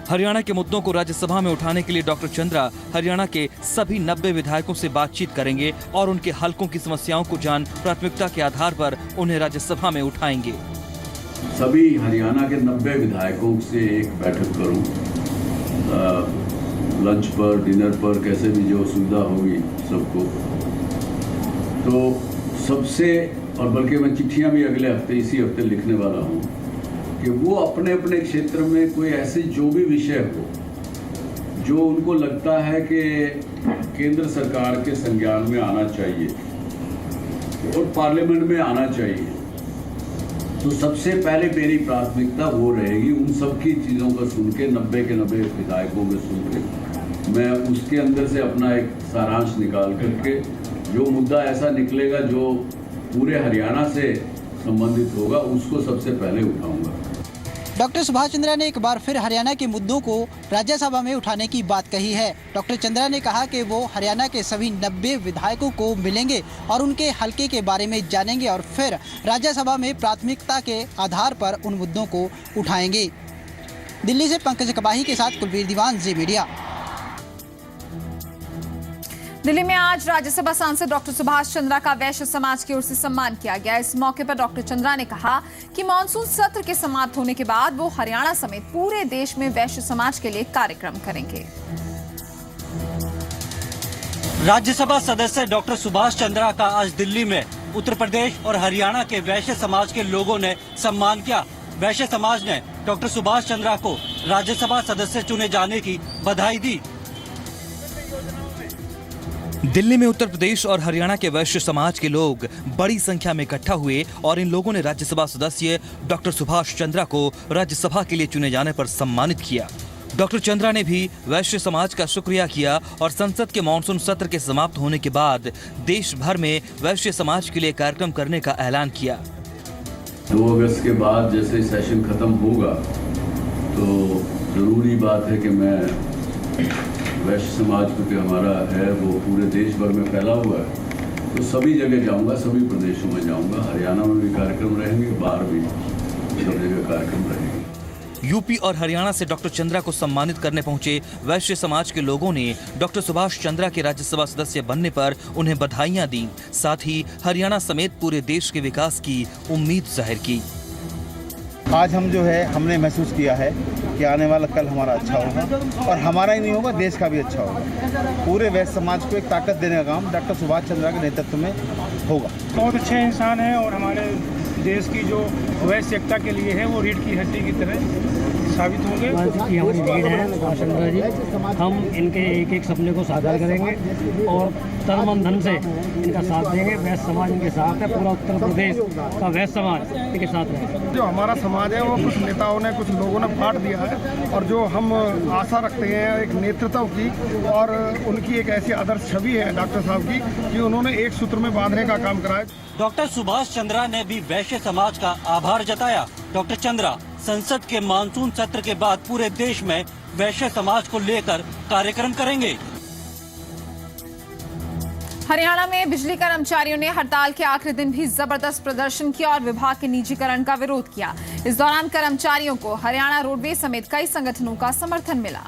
हरियाणा के मुद्दों को राज्यसभा में उठाने के लिए डॉक्टर चंद्रा हरियाणा के सभी 90 विधायकों से बातचीत करेंगे और उनके हलकों की समस्याओं को जान प्राथमिकता के आधार पर उन्हें राज्यसभा में उठाएंगे। सभी हरियाणा के 90 विधायकों से एक बैठक करूं, लंच पर, डिनर पर, कैसे भी जो सुविधा होगी सबको। तो सबसे, और बल्कि मैं चिट्ठियां भी अगले हफ्ते, इसी हफ्ते लिखने वाला हूं कि वो अपने अपने क्षेत्र में कोई ऐसे जो भी विषय हो जो उनको लगता है कि केंद्र सरकार के संज्ञान में आना चाहिए और पार्लियामेंट में आना चाहिए, तो सबसे पहले मेरी प्राथमिकता वो रहेगी उन सब की चीज़ों को सुन के, 90 के 90 विधायकों को सुन के मैं उसके अंदर से अपना एक सारांश निकाल करके जो मुद्दा ऐसा निकलेगा जो पूरे हरियाणा से संबंधित होगा उसको सबसे पहले उठाऊंगा। डॉक्टर सुभाष चंद्रा ने एक बार फिर हरियाणा के मुद्दों को राज्यसभा में उठाने की बात कही है। डॉक्टर चंद्रा ने कहा कि वो हरियाणा के सभी 90 विधायकों को मिलेंगे और उनके हलके के बारे में जानेंगे और फिर राज्यसभा में प्राथमिकता के आधार पर उन मुद्दों को उठाएंगे। दिल्ली से पंकज कपाही के साथ कुलवीर दीवान, जी मीडिया। दिल्ली में आज राज्यसभा सांसद डॉक्टर सुभाष चंद्रा का वैश्य समाज की ओर से सम्मान किया गया। इस मौके पर डॉक्टर चंद्रा ने कहा कि मानसून सत्र के समाप्त होने के बाद वो हरियाणा समेत पूरे देश में वैश्य समाज के लिए कार्यक्रम करेंगे। राज्यसभा सदस्य डॉक्टर सुभाष चंद्रा का आज दिल्ली में उत्तर प्रदेश और हरियाणा के वैश्य समाज के लोगों ने सम्मान किया। वैश्य समाज ने डॉक्टर सुभाष चंद्रा को राज्यसभा सदस्य चुने जाने की बधाई दी। दिल्ली में उत्तर प्रदेश और हरियाणा के वैश्य समाज के लोग बड़ी संख्या में इकट्ठा हुए और इन लोगों ने राज्यसभा सदस्य डॉक्टर सुभाष चंद्रा को राज्यसभा के लिए चुने जाने पर सम्मानित किया। डॉक्टर चंद्रा ने भी वैश्य समाज का शुक्रिया किया और संसद के मानसून सत्र के समाप्त होने के बाद देश भर में वैश्य समाज के लिए कार्यक्रम करने का ऐलान किया। 2 अगस्त के बाद जैसे सेशन खत्म होगा तो जरूरी बात है कि मैं वैश्य समाज क्योंकि हमारा है वो पूरे देश भर में फैला हुआ है, तो सभी जगह जाऊंगा, सभी प्रदेशों में जाऊंगा। हरियाणा में भी कार्यक्रम रहेंगे, बाहर भी सब जगह कार्यक्रम रहेंगे। यूपी और हरियाणा से डॉक्टर चंद्रा को सम्मानित करने पहुंचे वैश्य समाज के लोगों ने डॉक्टर सुभाष चंद्रा के राज्यसभा सदस्य बनने पर उन्हें बधाइयां दी, साथ ही हरियाणा समेत पूरे देश के विकास की उम्मीद जाहिर की। आज हम जो है हमने महसूस किया है कि आने वाला कल हमारा अच्छा होगा और हमारा ही नहीं होगा, देश का भी अच्छा होगा। पूरे वैश्य समाज को एक ताकत देने का काम डॉक्टर सुभाष चंद्रा के नेतृत्व में होगा। बहुत अच्छे इंसान हैं और हमारे देश की जो वैश्य एकता के लिए है वो रीढ़ की हड्डी की तरह साबित होंगे। की हमारी रीढ़ है सुभाष चंद्रा जी, हम इनके एक एक सपने को साकार करेंगे और तन मन धन से इनका साथ देंगे। वैश्य समाज इनके साथ है, पूरा उत्तर प्रदेश का वैश्य समाज इनके साथ है। जो हमारा समाज है वो कुछ नेताओं ने, कुछ लोगों ने बांट दिया है और जो हम आशा रखते हैं एक नेतृत्व की और उनकी एक ऐसी आदर्श छवि है डॉक्टर साहब की कि उन्होंने एक सूत्र में बांधने का काम करा है। डॉक्टर सुभाष चंद्रा ने भी वैश्य समाज का आभार जताया। डॉक्टर चंद्रा संसद के मानसून सत्र के बाद पूरे देश में वैश्य समाज को लेकर कार्यक्रम करेंगे। हरियाणा में बिजली कर्मचारियों ने हड़ताल के आखिरी दिन भी जबरदस्त प्रदर्शन किया और विभाग के निजीकरण का विरोध किया। इस दौरान कर्मचारियों को हरियाणा रोडवेज समेत कई संगठनों का समर्थन मिला।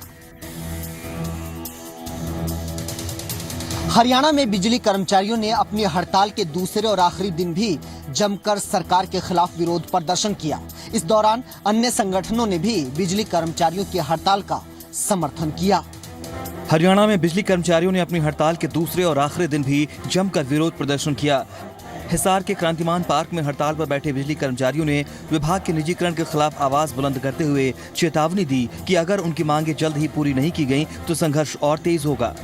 हरियाणा में बिजली कर्मचारियों ने अपनी हड़ताल के दूसरे और आखिरी दिन भी जमकर सरकार के खिलाफ विरोध प्रदर्शन किया। इस दौरान अन्य संगठनों ने भी बिजली कर्मचारियों की हड़ताल का समर्थन किया। हरियाणा में बिजली कर्मचारियों ने अपनी हड़ताल के दूसरे और आखिरी दिन भी जमकर विरोध प्रदर्शन किया। हिसार के क्रांतिमान पार्क में हड़ताल पर बैठे बिजली कर्मचारियों ने विभाग के निजीकरण के खिलाफ आवाज बुलंद करते हुए चेतावनी दी कि अगर उनकी मांगें जल्द ही पूरी नहीं की गईं तो संघर्ष और तेज होगा।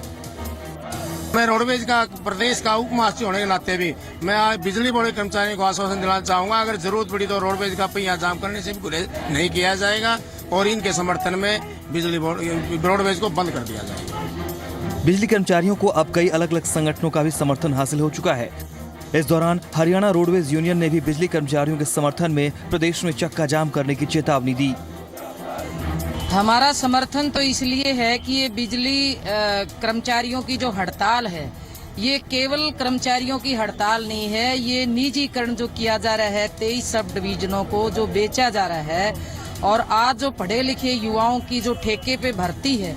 मैं रोडवेज का प्रदेश का उप महासचिव होने के नाते भी मैं आज बिजली बोर्ड के कर्मचारियों को आश्वासन दिलाना चाहूंगा, अगर जरूरत पड़ी तो रोडवेज का पहिया जाम करने से भी गुरेज नहीं किया जाएगा और इनके समर्थन में बिजली बोर्ड रोडवेज को बंद कर दिया जाएगा। बिजली कर्मचारियों को अब कई अलग अलग संगठनों का भी समर्थन हासिल हो चुका है। इस दौरान हरियाणा रोडवेज यूनियन ने भी बिजली कर्मचारियों के समर्थन में प्रदेश में चक्का जाम करने की चेतावनी दी। हमारा समर्थन तो इसलिए है कि ये बिजली कर्मचारियों की जो हड़ताल है ये केवल कर्मचारियों की हड़ताल नहीं है, ये निजीकरण जो किया जा रहा है 23 सब डिवीजनों को जो बेचा जा रहा है और आज जो पढ़े लिखे युवाओं की जो ठेके पे भर्ती है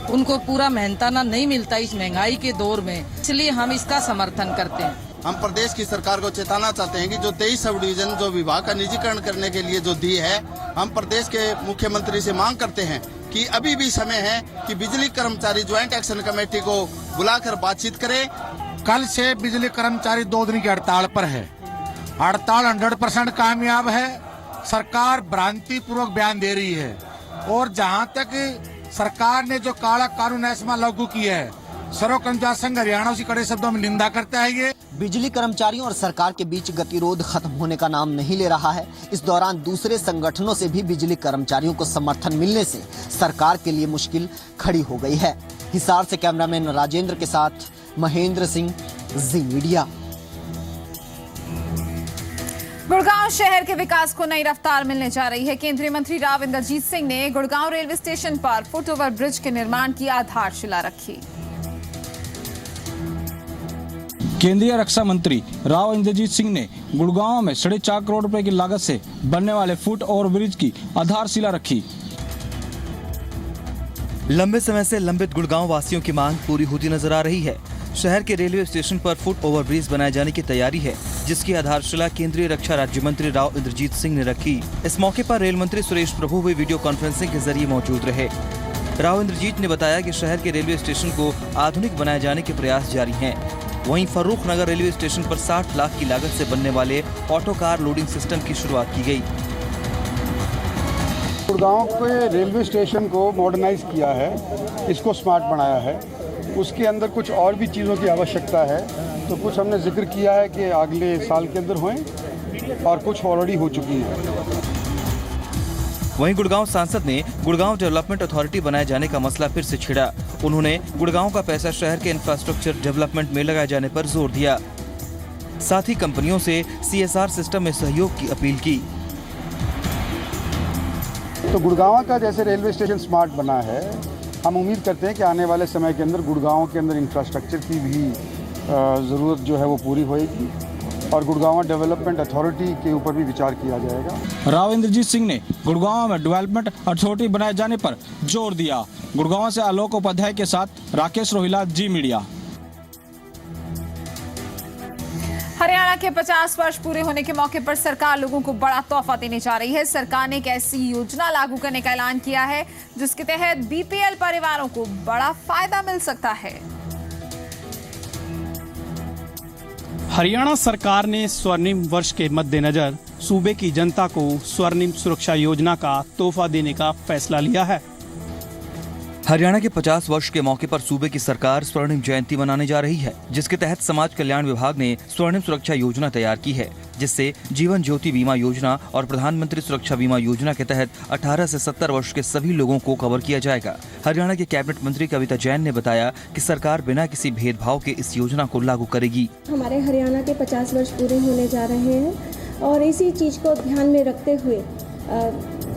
उनको पूरा मेहनताना नहीं मिलता इस महंगाई के दौर में, इसलिए हम इसका समर्थन करते हैं। हम प्रदेश की सरकार को चेताना चाहते हैं कि जो 23 सब डिवीजन जो विभाग का निजीकरण करने के लिए जो दी है, हम प्रदेश के मुख्यमंत्री से मांग करते हैं कि अभी भी समय है कि बिजली कर्मचारी ज्वाइंट एक्शन कमेटी को बुलाकर बातचीत करें। कल से बिजली कर्मचारी 2 दिन की हड़ताल पर है। हड़ताल 100% कामयाब है। सरकार भ्रांतिपूर्वक बयान दे रही है और जहां तक सरकार ने जो काला कानून ऐसा लागू किया है, सर्व कर्मचारी संघ हरियाणा उसी कड़े शब्दों में निंदा करता है। ये बिजली कर्मचारियों और सरकार के बीच गतिरोध खत्म होने का नाम नहीं ले रहा है। इस दौरान दूसरे संगठनों से भी बिजली कर्मचारियों को समर्थन मिलने से सरकार के लिए मुश्किल खड़ी हो गई है। हिसार से कैमरामैन राजेंद्र के साथ महेंद्र सिंह, जी मीडिया। गुड़गांव शहर के विकास को नई रफ्तार मिलने जा रही है। केंद्रीय मंत्री राव इंद्रजीत सिंह ने गुड़गांव रेलवे स्टेशन पर फुट ओवर ब्रिज के निर्माण की आधारशिला रखी। केंद्रीय रक्षा मंत्री राव इंद्रजीत सिंह ने गुड़गांव में 4.5 करोड़ रुपए की लागत से बनने वाले फुट ओवर ब्रिज की आधारशिला रखी। लंबे समय से लंबित गुड़गांव वासियों की मांग पूरी होती नजर आ रही है। शहर के रेलवे स्टेशन पर फुट ओवर ब्रिज बनाए जाने की तैयारी है, जिसकी आधारशिला केंद्रीय रक्षा राज्य मंत्री राव इंद्रजीत सिंह ने रखी। इस मौके पर रेल मंत्री सुरेश प्रभु भी वीडियो कॉन्फ्रेंसिंग के जरिए मौजूद रहे। राव इंद्रजीत ने बताया कि शहर के रेलवे स्टेशन को आधुनिक बनाए जाने के प्रयास जारी हैं। वहीं फर्रुख नगर रेलवे स्टेशन पर 60 लाख की लागत से बनने वाले ऑटो कार लोडिंग सिस्टम की शुरुआत की गई। गुड़गांव के रेलवे स्टेशन को मॉडर्नाइज किया है, इसको स्मार्ट बनाया है। उसके अंदर कुछ और भी चीज़ों की आवश्यकता है, तो कुछ हमने जिक्र किया है कि अगले साल के अंदर हों और कुछ ऑलरेडी हो चुकी है। वहीं गुड़गांव सांसद ने गुड़गांव डेवलपमेंट अथॉरिटी बनाए जाने का मसला फिर से छिड़ा। उन्होंने गुड़गांव का पैसा शहर के इंफ्रास्ट्रक्चर डेवलपमेंट में लगाए जाने पर जोर दिया। साथ ही कंपनियों से CSR सिस्टम में सहयोग की अपील की। तो गुड़गांव का जैसे रेलवे स्टेशन स्मार्ट बना है, हम उम्मीद करते हैं कि आने वाले समय के अंदर गुड़गांव के अंदर इंफ्रास्ट्रक्चर की भी ज़रूरत जो है वो पूरी होएगी और गुड़गांव डेवलपमेंट अथॉरिटी के ऊपर भी विचार किया जाएगा। राव इंद्रजीत सिंह ने गुड़गांव में डेवलपमेंट अथॉरिटी बनाए जाने पर जोर दिया। गुड़गांव से आलोक उपाध्याय के साथ राकेश रोहिला, जी मीडिया। हरियाणा के 50 वर्ष पूरे होने के मौके पर सरकार लोगों को बड़ा तोहफा देने जा रही है। सरकार ने एक ऐसी योजना लागू करने का ऐलान किया है जिसके तहत BPL परिवारों को बड़ा फायदा मिल सकता है। हरियाणा सरकार ने स्वर्णिम वर्ष के मद्देनजर सूबे की जनता को स्वर्णिम सुरक्षा योजना का तोहफा देने का फैसला लिया है। हरियाणा के 50 वर्ष के मौके पर सूबे की सरकार स्वर्णिम जयंती मनाने जा रही है, जिसके तहत समाज कल्याण विभाग ने स्वर्णिम सुरक्षा योजना तैयार की है, जिससे जीवन ज्योति बीमा योजना और प्रधानमंत्री सुरक्षा बीमा योजना के तहत 18 से 70 वर्ष के सभी लोगों को कवर किया जाएगा। हरियाणा के कैबिनेट मंत्री कविता जैन ने बताया कि सरकार बिना किसी भेदभाव के इस योजना को लागू करेगी। हमारे हरियाणा के 50 वर्ष पूरे होने जा रहे हैं और इसी चीज को ध्यान में रखते हुए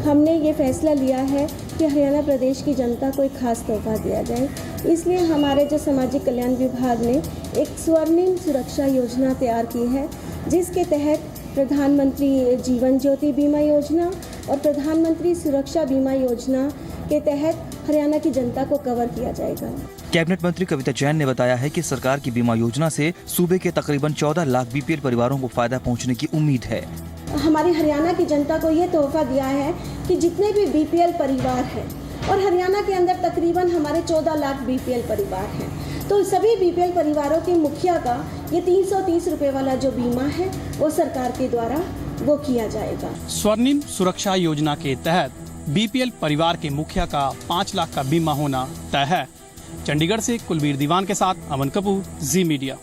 हमने ये फैसला लिया है कि हरियाणा प्रदेश की जनता को एक खास तोहफा दिया जाए। इसलिए हमारे जो सामाजिक कल्याण विभाग ने एक स्वर्णिम सुरक्षा योजना तैयार की है, जिसके तहत प्रधानमंत्री जीवन ज्योति बीमा योजना और प्रधानमंत्री सुरक्षा बीमा योजना के तहत हरियाणा की जनता को कवर किया जाएगा। कैबिनेट मंत्री कविता जैन ने बताया है कि सरकार की बीमा योजना से सूबे के तकरीबन 14 लाख BPL परिवारों को फायदा पहुंचने की उम्मीद है। हमारी हरियाणा की जनता को ये तोहफा दिया है कि जितने भी BPL परिवार हैं और हरियाणा के अंदर तकरीबन हमारे 14 लाख बीपीएल परिवार हैं। तो सभी बीपीएल परिवारों के मुखिया का ये 330 रुपये वाला जो बीमा है वो सरकार के द्वारा वो किया जाएगा। स्वर्णिम सुरक्षा योजना के तहत बीपीएल परिवार के मुखिया का 5 लाख का बीमा होना तय है। चंडीगढ़ से कुलबीर दीवान के साथ अमन कपूर, जी मीडिया।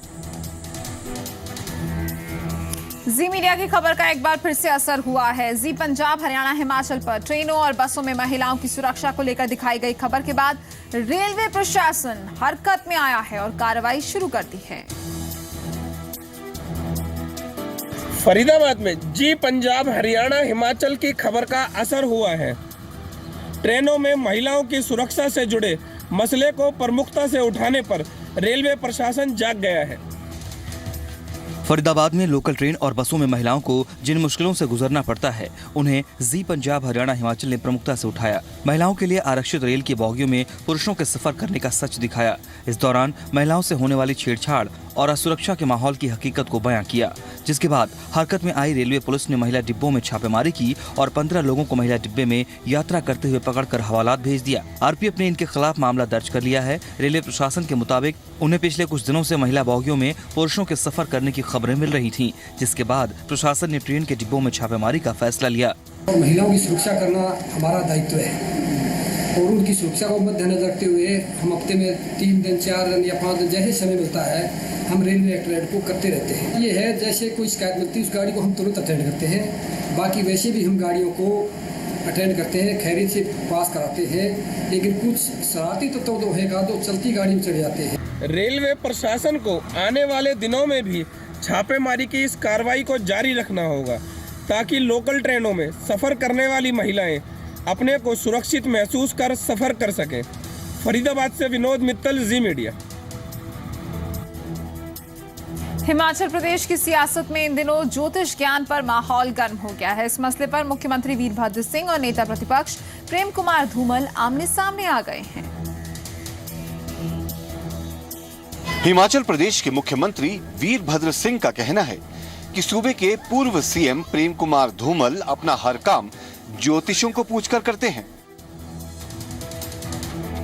जी मीडिया की खबर का एक बार फिर से असर हुआ है। जी पंजाब, हरियाणा, हिमाचल पर ट्रेनों और बसों में महिलाओं की सुरक्षा को लेकर दिखाई गई खबर के बाद रेलवे प्रशासन हरकत में आया है और कार्रवाई शुरू कर दी है। फरीदाबाद में जी पंजाब, हरियाणा, हिमाचल की खबर का असर हुआ है। ट्रेनों में महिलाओं की सुरक्षा से जुड़े मसले को प्रमुखता से उठाने पर रेलवे प्रशासन जाग गया है। फरीदाबाद में लोकल ट्रेन और बसों में महिलाओं को जिन मुश्किलों से गुजरना पड़ता है, उन्हें जी पंजाब, हरियाणा, हिमाचल ने प्रमुखता से उठाया। महिलाओं के लिए आरक्षित रेल की बोगियों में पुरुषों के सफर करने का सच दिखाया। इस दौरान महिलाओं से होने वाली छेड़छाड़ और असुरक्षा के माहौल की हकीकत को बयां किया, जिसके बाद हरकत में आई रेलवे पुलिस ने महिला डिब्बों में छापेमारी की और 15 लोगों को महिला डिब्बे में यात्रा करते हुए पकड़कर हवालात भेज दिया। आरपीएफ ने इनके खिलाफ मामला दर्ज कर लिया है। रेलवे प्रशासन के मुताबिक उन्हें पिछले कुछ दिनों से महिला बोगियों में पुरुषों के सफर करने की खबरें मिल रही थीं, जिसके बाद प्रशासन ने ट्रेन के डिब्बों में छापेमारी का फैसला लिया। महिलाओं की सुरक्षा करना हमारा दायित्व है और उनकी सुरक्षा को मद्देनजर रखते हुए हम हफ्ते में 3 दिन, 4 दिन या 5 दिन जैसे समय मिलता है हम रेलवे एक्ट को करते रहते हैं। ये है जैसे कोई शिकायत मिलती है उस गाड़ी को हम तुरंत अटेंड करते हैं। बाकी वैसे भी हम गाड़ियों को अटेंड करते हैं, खैरियत से पास कराते हैं, लेकिन कुछ शरारती तत्व तो होगा तो चलती गाड़ी में चढ़ जाते हैं। रेलवे प्रशासन को आने वाले दिनों में भी छापेमारी की इस कार्रवाई को जारी रखना होगा ताकि लोकल ट्रेनों में सफर करने वाली महिलाएं अपने को सुरक्षित महसूस कर सफर कर सकें। फरीदाबाद से विनोद मित्तल, जी मीडिया। हिमाचल प्रदेश की सियासत में इन दिनों ज्योतिष ज्ञान पर माहौल गर्म हो गया है। इस मसले पर मुख्यमंत्री वीरभद्र सिंह और नेता प्रतिपक्ष प्रेम कुमार धूमल आमने सामने आ गए हैं। हिमाचल प्रदेश के मुख्यमंत्री वीरभद्र सिंह का कहना है कि सूबे के पूर्व सीएम प्रेम कुमार धूमल अपना हर काम ज्योतिषों को पूछकर करते हैं।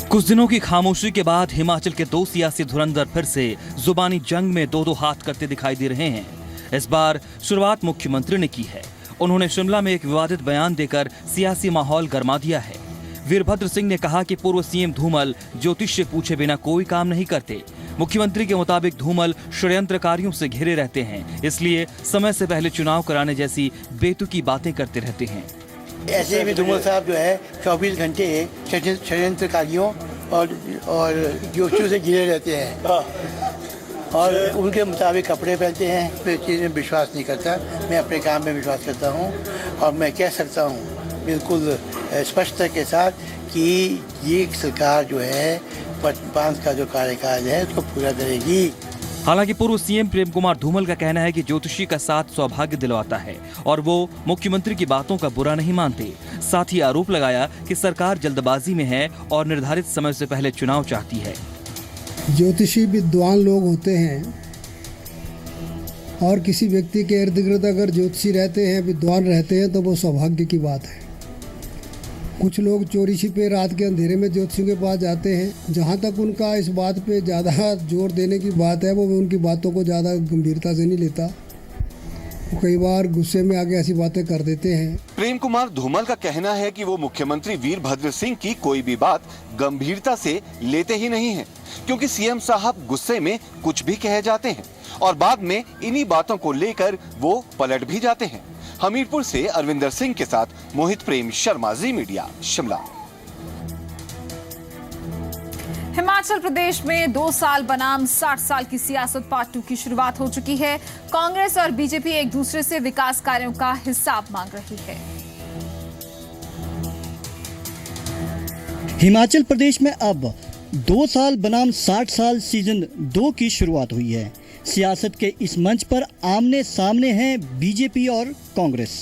कुछ दिनों की खामोशी के बाद हिमाचल के 2 सियासी धुरंधर फिर से जुबानी जंग में 2-2 हाथ करते दिखाई दे रहे हैं। इस बार शुरुआत मुख्यमंत्री ने की है। उन्होंने शिमला में एक विवादित बयान देकर सियासी माहौल गरमा दिया है। वीरभद्र सिंह ने कहा कि पूर्व सीएम धूमल ज्योतिष से पूछे बिना कोई काम नहीं करते। मुख्यमंत्री के मुताबिक धूमल षड्यंत्रकारियों से घिरे रहते हैं, इसलिए समय से पहले चुनाव कराने जैसी बेतुकी बातें करते रहते हैं। ऐसे में धूमल साहब जो है 24 घंटे षड्यंत्रकारियों और ज्योतिषियों से घिरे रहते हैं और उनके मुताबिक कपड़े पहनते हैं। कोई चीज़ में विश्वास नहीं करता। मैं अपने काम में विश्वास करता हूँ और मैं कह सकता हूँ बिल्कुल स्पष्टता के साथ कि ये सरकार जो है 5 का जो कार्यकाल है उसको पूरा करेगी। हालांकि पूर्व सीएम प्रेम कुमार धूमल का कहना है कि ज्योतिषी का साथ सौभाग्य दिलवाता है और वो मुख्यमंत्री की बातों का बुरा नहीं मानते। साथ ही आरोप लगाया कि सरकार जल्दबाजी में है और निर्धारित समय से पहले चुनाव चाहती है। ज्योतिषी विद्वान लोग होते हैं और किसी व्यक्ति के इर्द गिर्द अगर ज्योतिषी रहते हैं, विद्वान रहते हैं तो वो सौभाग्य की बात है। कुछ लोग चोरी छिपे रात के अंधेरे में ज्योतिषियों के पास जाते हैं। जहाँ तक उनका इस बात पे ज़्यादा जोर देने की बात है, वो उनकी बातों को ज़्यादा गंभीरता से नहीं लेता। वो कई बार गुस्से में आके ऐसी बातें कर देते हैं। प्रेम कुमार धूमल का कहना है कि वो मुख्यमंत्री वीरभद्र सिंह की कोई भी बात गंभीरता से लेते ही नहीं है, क्योंकि सीएम साहब गुस्से में कुछ भी कह जाते हैं और बाद में इन्हीं बातों को लेकर वो पलट भी जाते हैं। हमीरपुर से अरविंदर सिंह के साथ मोहित प्रेम शर्मा, जी मीडिया, शिमला। हिमाचल प्रदेश में 2 साल बनाम 60 साल की सियासत पार्ट 2 की शुरुआत हो चुकी है। कांग्रेस और बीजेपी एक दूसरे से विकास कार्यों का हिसाब मांग रही है। हिमाचल प्रदेश में अब 2 साल बनाम 60 साल सीजन 2 की शुरुआत हुई है। सियासत के इस मंच पर आमने सामने हैं बीजेपी और कांग्रेस।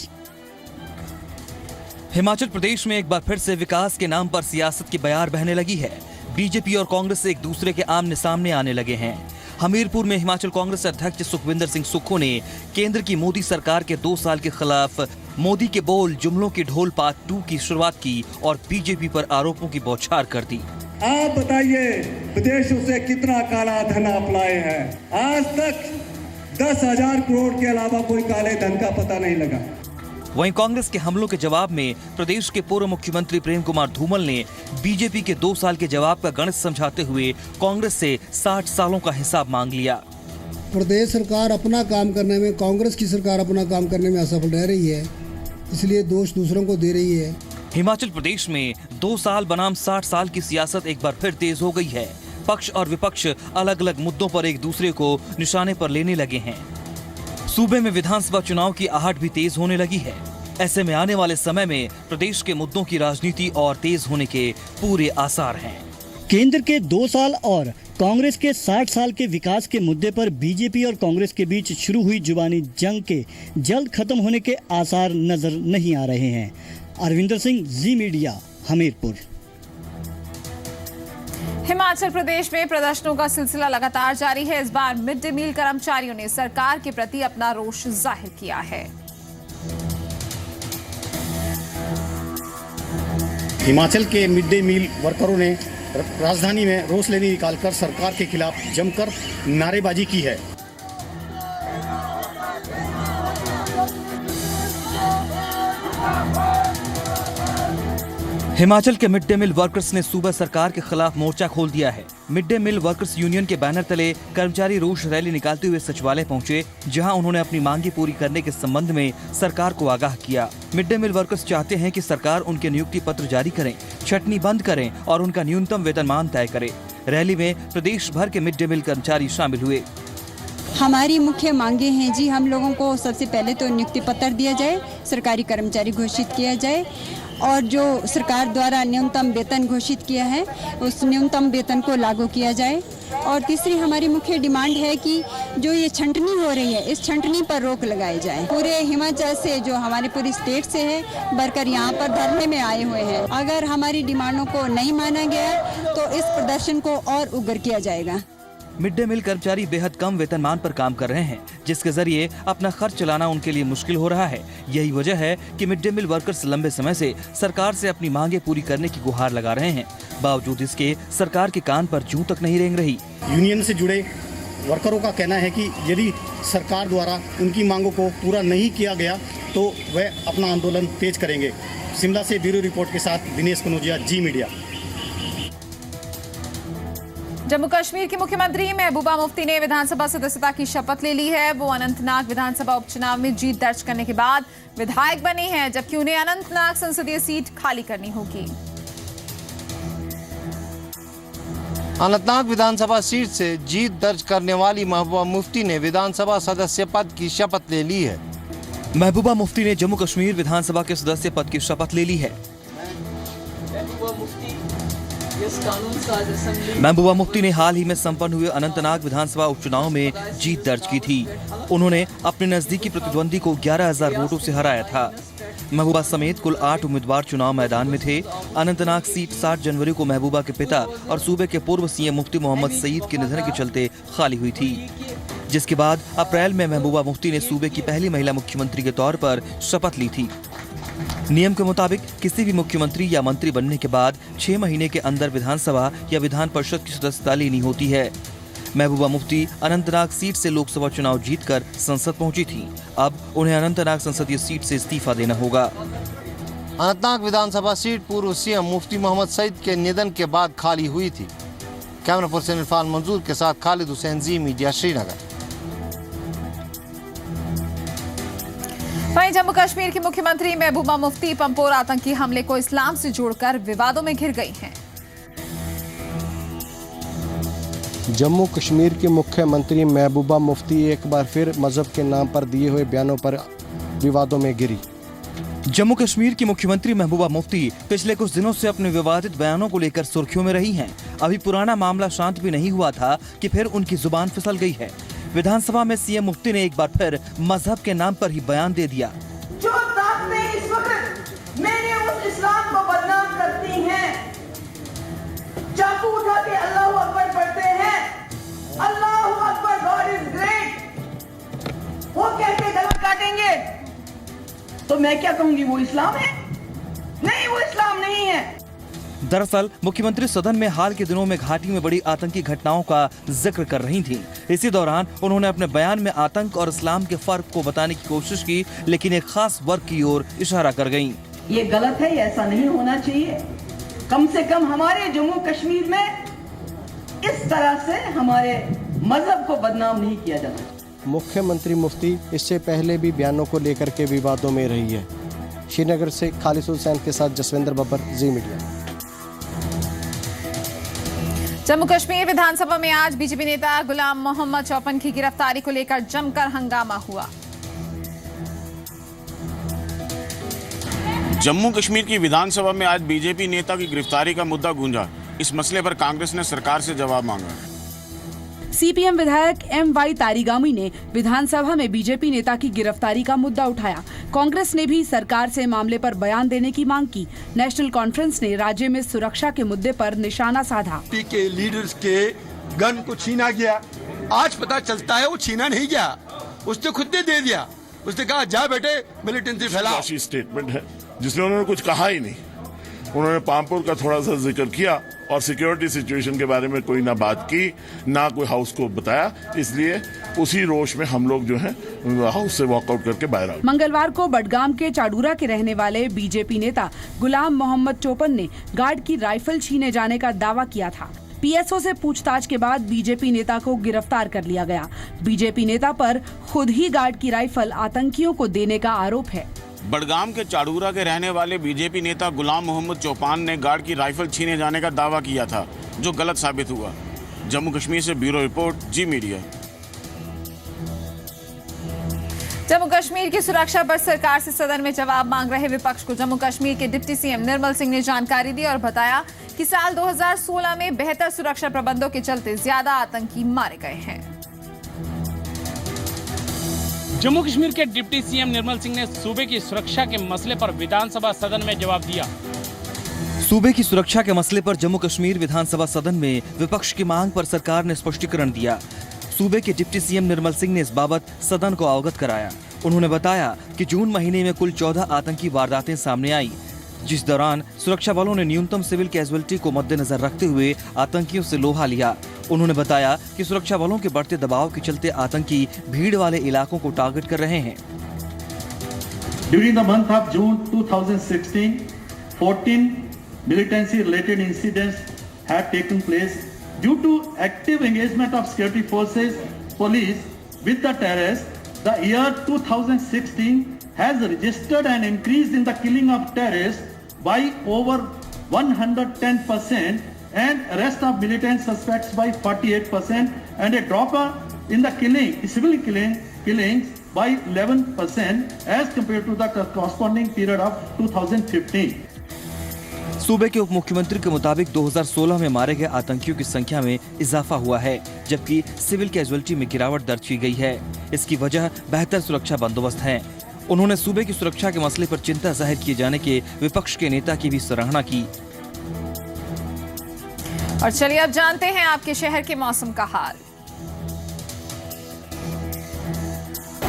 हिमाचल प्रदेश में एक बार फिर से विकास के नाम पर सियासत की बयार बहने लगी है। बीजेपी और कांग्रेस एक दूसरे के आमने सामने आने लगे हैं। हमीरपुर में हिमाचल कांग्रेस अध्यक्ष सुखविंदर सिंह सुक्खू ने केंद्र की मोदी सरकार के 2 साल के खिलाफ मोदी के बोल जुमलों की ढोल पार्ट 2 की शुरुआत की और बीजेपी पर आरोपों की बौछार कर दी। आप बताइए विदेशों से कितना काला धन आप लाए हैं? आज तक 10,000 करोड़ के अलावा कोई काले धन का पता नहीं लगा। वहीं कांग्रेस के हमलों के जवाब में प्रदेश के पूर्व मुख्यमंत्री प्रेम कुमार धूमल ने बीजेपी के 2 साल के जवाब का गणित समझाते हुए कांग्रेस से 60 सालों का हिसाब मांग लिया। प्रदेश सरकार अपना काम करने में, कांग्रेस की सरकार अपना काम करने में असफल रह रही है, इसलिए दोष दूसरों को दे रही है। हिमाचल प्रदेश में 2 साल बनाम 60 साल की सियासत एक बार फिर तेज हो गई है। पक्ष और विपक्ष अलग अलग मुद्दों पर एक दूसरे को निशाने पर लेने लगे हैं। सूबे में विधानसभा चुनाव की आहट भी तेज होने लगी है। ऐसे में आने वाले समय में प्रदेश के मुद्दों की राजनीति और तेज होने के पूरे आसार हैं। केंद्र के 2 साल और कांग्रेस के 60 साल के विकास के मुद्दे पर बीजेपी और कांग्रेस के बीच शुरू हुई जुबानी जंग के जल्द खत्म होने के आसार नजर नहीं आ रहे हैं। अरविंदर सिंह, जी मीडिया, हमीरपुर। हिमाचल प्रदेश में प्रदर्शनों का सिलसिला लगातार जारी है। इस बार मिड डे मील कर्मचारियों ने सरकार के प्रति अपना रोष जाहिर किया है। हिमाचल के मिड डे मील वर्करों ने राजधानी में रोष रैली निकालकर सरकार के खिलाफ जमकर नारेबाजी की है। हिमाचल के मिड डे मील वर्कर्स ने सूबा सरकार के खिलाफ मोर्चा खोल दिया है। Mid day meal workers union के बैनर तले कर्मचारी रोष रैली निकालते हुए सचिवालय पहुंचे, जहां उन्होंने अपनी मांगे पूरी करने के संबंध में सरकार को आगाह किया। मिड डे मील वर्कर्स चाहते हैं कि सरकार उनके नियुक्ति पत्र जारी करें, छटनी बंद करें और उनका न्यूनतम वेतनमान तय करे। रैली में प्रदेश भर के मिड डे मील कर्मचारी शामिल हुए। हमारी मुख्य मांगे हैं जी, हम लोगों को सबसे पहले तो नियुक्ति पत्र दिया जाए, सरकारी कर्मचारी घोषित किया जाए और जो सरकार द्वारा न्यूनतम वेतन घोषित किया है उस न्यूनतम वेतन को लागू किया जाए। और तीसरी हमारी मुख्य डिमांड है कि जो ये छंटनी हो रही है, इस छंटनी पर रोक लगाई जाए। पूरे हिमाचल से, जो हमारे पूरी स्टेट से है, वर्कर यहाँ पर धरने में आए हुए हैं। अगर हमारी डिमांडों को नहीं माना गया तो इस प्रदर्शन को और उग्र किया जाएगा। मिड डे मील कर्मचारी बेहद कम वेतनमान पर काम कर रहे हैं, जिसके जरिए अपना खर्च चलाना उनके लिए मुश्किल हो रहा है। यही वजह है कि मिड डे मील वर्कर्स लंबे समय से सरकार से अपनी मांगे पूरी करने की गुहार लगा रहे हैं। बावजूद इसके सरकार के कान पर जूं तक नहीं रेंग रही। यूनियन से जुड़े वर्करों का कहना है कि यदि सरकार द्वारा उनकी मांगों को पूरा नहीं किया गया तो वह अपना आंदोलन तेज करेंगे। शिमला से ब्यूरो रिपोर्ट के साथ दिनेश कनौजिया, जी मीडिया। जम्मू कश्मीर की मुख्यमंत्री महबूबा मुफ्ती ने विधानसभा सदस्यता की शपथ ले ली है। वो अनंतनाग विधानसभा उपचुनाव में जीत दर्ज करने के बाद विधायक बनी हैं, जबकि उन्हें अनंतनाग संसदीय सीट खाली करनी होगी। अनंतनाग विधानसभा सीट से जीत दर्ज करने वाली महबूबा मुफ्ती ने विधानसभा सदस्य पद की शपथ ले ली है। महबूबा मुफ्ती ने जम्मू कश्मीर विधानसभा के सदस्य पद की शपथ ले ली है। महबूबा मुफ्ती ने हाल ही में संपन्न हुए अनंतनाग विधानसभा उपचुनाव में जीत दर्ज की थी। उन्होंने अपने नजदीकी प्रतिद्वंदी को 11,000 वोटों से हराया था। महबूबा समेत कुल 8 उम्मीदवार चुनाव मैदान में थे। अनंतनाग सीट 7 जनवरी को महबूबा के पिता और सूबे के पूर्व सीएम मुफ्ती मोहम्मद सईद के निधन के चलते खाली हुई थी, जिसके बाद अप्रैल में महबूबा मुफ्ती ने सूबे की पहली महिला मुख्यमंत्री के तौर पर शपथ ली थी। नियम के मुताबिक किसी भी मुख्यमंत्री या मंत्री बनने के बाद 6 महीने के अंदर विधानसभा या विधान परिषद की सदस्यता लेनी होती है। महबूबा मुफ्ती अनंतनाग सीट से लोकसभा चुनाव जीतकर संसद पहुंची थी। अब उन्हें अनंतनाग संसदीय सीट से इस्तीफा देना होगा। अनंतनाग विधानसभा सीट पूर्व सीएम मुफ्ती मोहम्मद सईद के निधन के बाद खाली हुई थी। कैमरा पर्सन इरफान मंजूर के साथ खालिद हुसैन, जी मीडिया, श्रीनगर। वहीं जम्मू कश्मीर की मुख्यमंत्री महबूबा मुफ्ती पंपोर आतंकी हमले को इस्लाम से जोड़कर विवादों में घिर गई हैं। जम्मू कश्मीर की मुख्यमंत्री महबूबा मुफ्ती एक बार फिर मजहब के नाम पर दिए हुए बयानों पर विवादों में घिरी। जम्मू कश्मीर की मुख्यमंत्री महबूबा मुफ्ती पिछले कुछ दिनों से अपने विवादित बयानों को लेकर सुर्खियों में रही हैं। अभी पुराना मामला शांत भी नहीं हुआ था कि फिर उनकी जुबान फिसल गई है। विधानसभा में सीएम मुफ्ती ने एक बार फिर मजहब के नाम पर ही बयान दे दिया। जो ताकतें इस वक्त मेरे उस इस्लाम को बदनाम करती हैं, चाकू उठा के अल्लाहू अकबर पढ़ते हैं, Allahu Akbar, God is great, वो कह के गला काटेंगे, तो मैं क्या कहूंगी, वो इस्लाम है? नहीं, वो इस्लाम नहीं है। दरअसल मुख्यमंत्री सदन में हाल के दिनों में घाटी में बड़ी आतंकी घटनाओं का जिक्र कर रही थीं। इसी दौरान उन्होंने अपने बयान में आतंक और इस्लाम के फर्क को बताने की कोशिश की, लेकिन एक खास वर्ग की ओर इशारा कर गयीं। ये गलत है, ऐसा नहीं होना चाहिए। कम से कम हमारे जम्मू कश्मीर में इस तरह से हमारे मजहब को बदनाम नहीं किया जाना। मुख्यमंत्री मुफ्ती इससे पहले भी बयानों को लेकर के विवादों में रही है। श्रीनगर से खालिद हुसैन के साथ जसविंदर बब्बर, जी मीडिया। जम्मू कश्मीर विधानसभा में आज बीजेपी नेता गुलाम मोहम्मद चौपन की गिरफ्तारी को लेकर जमकर हंगामा हुआ। जम्मू कश्मीर की विधानसभा में आज बीजेपी नेता की गिरफ्तारी का मुद्दा गूंजा। इस मसले पर कांग्रेस ने सरकार से जवाब मांगा। सीपीएम विधायक MY तारिगामी ने विधानसभा में बीजेपी नेता की गिरफ्तारी का मुद्दा उठाया। कांग्रेस ने भी सरकार से मामले पर बयान देने की मांग की। नेशनल कॉन्फ्रेंस ने राज्य में सुरक्षा के मुद्दे पर निशाना साधा। के लीडर्स के गन को छीना गया, आज पता चलता है वो छीना नहीं गया, उसने खुद ने दे दिया। उसने कहा जा बेटे मिलिटेंसी फैलाओ। स्टेटमेंट है जिसमें उन्होंने कुछ कहा ही नहीं। उन्होंने पामपुर का थोड़ा सा जिक्र किया और सिक्योरिटी सिचुएशन के बारे में कोई ना बात की, ना कोई हाउस को बताया। इसलिए उसी रोष में हम लोग जो है हाउस से वॉकआउट करके बाहर आ गए। मंगलवार को बडगाम के चाडूरा के रहने वाले बीजेपी नेता गुलाम मोहम्मद चौपन ने गार्ड की राइफल छीने जाने का दावा किया था। PSO से पूछताछ के बाद बीजेपी नेता को गिरफ्तार कर लिया गया। बीजेपी नेता पर खुद ही गार्ड की राइफल आतंकियों को देने का आरोप है। बडगाम के चाडूरा के रहने वाले बीजेपी नेता गुलाम मोहम्मद चौपान ने गार्ड की राइफल छीने जाने का दावा किया था, जो गलत साबित हुआ। जम्मू कश्मीर से ब्यूरो रिपोर्ट, जी मीडिया। जम्मू कश्मीर की सुरक्षा पर सरकार से सदन में जवाब मांग रहे विपक्ष को जम्मू कश्मीर के डिप्टी CM निर्मल सिंह ने जानकारी दी और बताया कि साल 2016 में बेहतर सुरक्षा प्रबंधों के चलते ज्यादा आतंकी मारे गए हैं। जम्मू कश्मीर के डिप्टी CM निर्मल सिंह ने सूबे की सुरक्षा के मसले पर विधानसभा सदन में जवाब दिया। सूबे की सुरक्षा के मसले पर जम्मू कश्मीर विधानसभा सदन में विपक्ष की मांग पर सरकार ने स्पष्टीकरण दिया। सूबे के डिप्टी CM निर्मल सिंह ने इस बाबत सदन को अवगत कराया। उन्होंने बताया कि जून महीने में कुल 14 आतंकी वारदातें सामने आई, जिस दौरान सुरक्षा बलों ने न्यूनतम सिविल कैजुअलिटी को मद्देनजर रखते हुए आतंकियों से लोहा लिया। उन्होंने बताया कि सुरक्षा बलों के बढ़ते दबाव के चलते आतंकी भीड़ वाले इलाकों को टारगेट कर रहे हैं। During the month of June 2016, 14 militancy-related incidents had taken place. Due to active engagement of security forces, police with the terrorists, the year 2016 has registered an increase in the killing of terrorists by over 110% and arrest of militant suspects by 48% and a drop in the civil killings by 11% as compared to the corresponding period of 2015. सूबे के उप मुख्यमंत्री के मुताबिक 2016 में मारे गए आतंकियों की संख्या में इजाफा हुआ है, जबकि सिविल कैजुअलिटी में गिरावट दर्ज की गई है। इसकी वजह बेहतर सुरक्षा बंदोबस्त है। उन्होंने सूबे की सुरक्षा के मसले पर चिंता जाहिर किए जाने के विपक्ष के नेता की भी सराहना की। और चलिए अब जानते हैं आपके शहर के मौसम का हाल।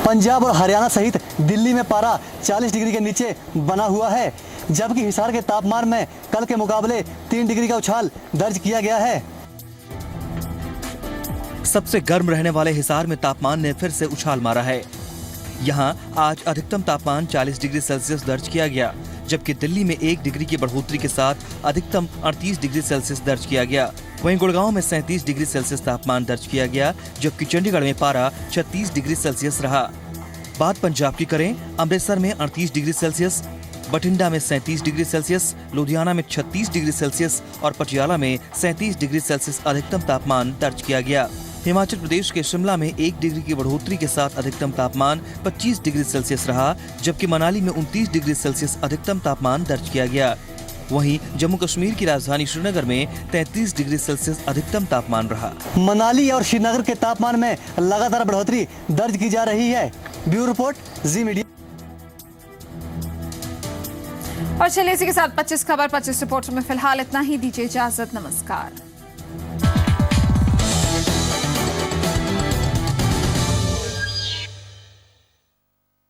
पंजाब और हरियाणा सहित दिल्ली में पारा 40 डिग्री के नीचे बना हुआ है, जबकि हिसार के तापमान में कल के मुकाबले 3 डिग्री का उछाल दर्ज किया गया है। सबसे गर्म रहने वाले हिसार में तापमान ने फिर से उछाल मारा है। यहां आज अधिकतम तापमान 40 डिग्री सेल्सियस दर्ज किया गया, जबकि दिल्ली में 1 डिग्री की बढ़ोतरी के साथ अधिकतम 38 डिग्री सेल्सियस दर्ज किया गया। वहीं गुड़गांव में 37 डिग्री सेल्सियस तापमान दर्ज किया गया, जबकि चंडीगढ़ में पारा 36 डिग्री सेल्सियस रहा। बात पंजाब की करें, अमृतसर में 38 डिग्री सेल्सियस, बठिंडा में 37 डिग्री सेल्सियस, लुधियाना में 36 डिग्री सेल्सियस और पटियाला में 37 डिग्री सेल्सियस अधिकतम तापमान दर्ज किया गया। हिमाचल प्रदेश के शिमला में 1 डिग्री की बढ़ोतरी के साथ अधिकतम तापमान 25 डिग्री सेल्सियस रहा, जबकि मनाली में 29 डिग्री सेल्सियस अधिकतम तापमान दर्ज किया गया। वहीं जम्मू कश्मीर की राजधानी श्रीनगर में 33 डिग्री सेल्सियस अधिकतम तापमान रहा। मनाली और श्रीनगर के तापमान में लगातार बढ़ोतरी दर्ज की जा रही है। ब्यूरो रिपोर्ट, जी मीडिया। और चलिए इसी के साथ 25 खबर 25 रिपोर्ट में फिलहाल इतना ही। दीजिए इजाजत, नमस्कार।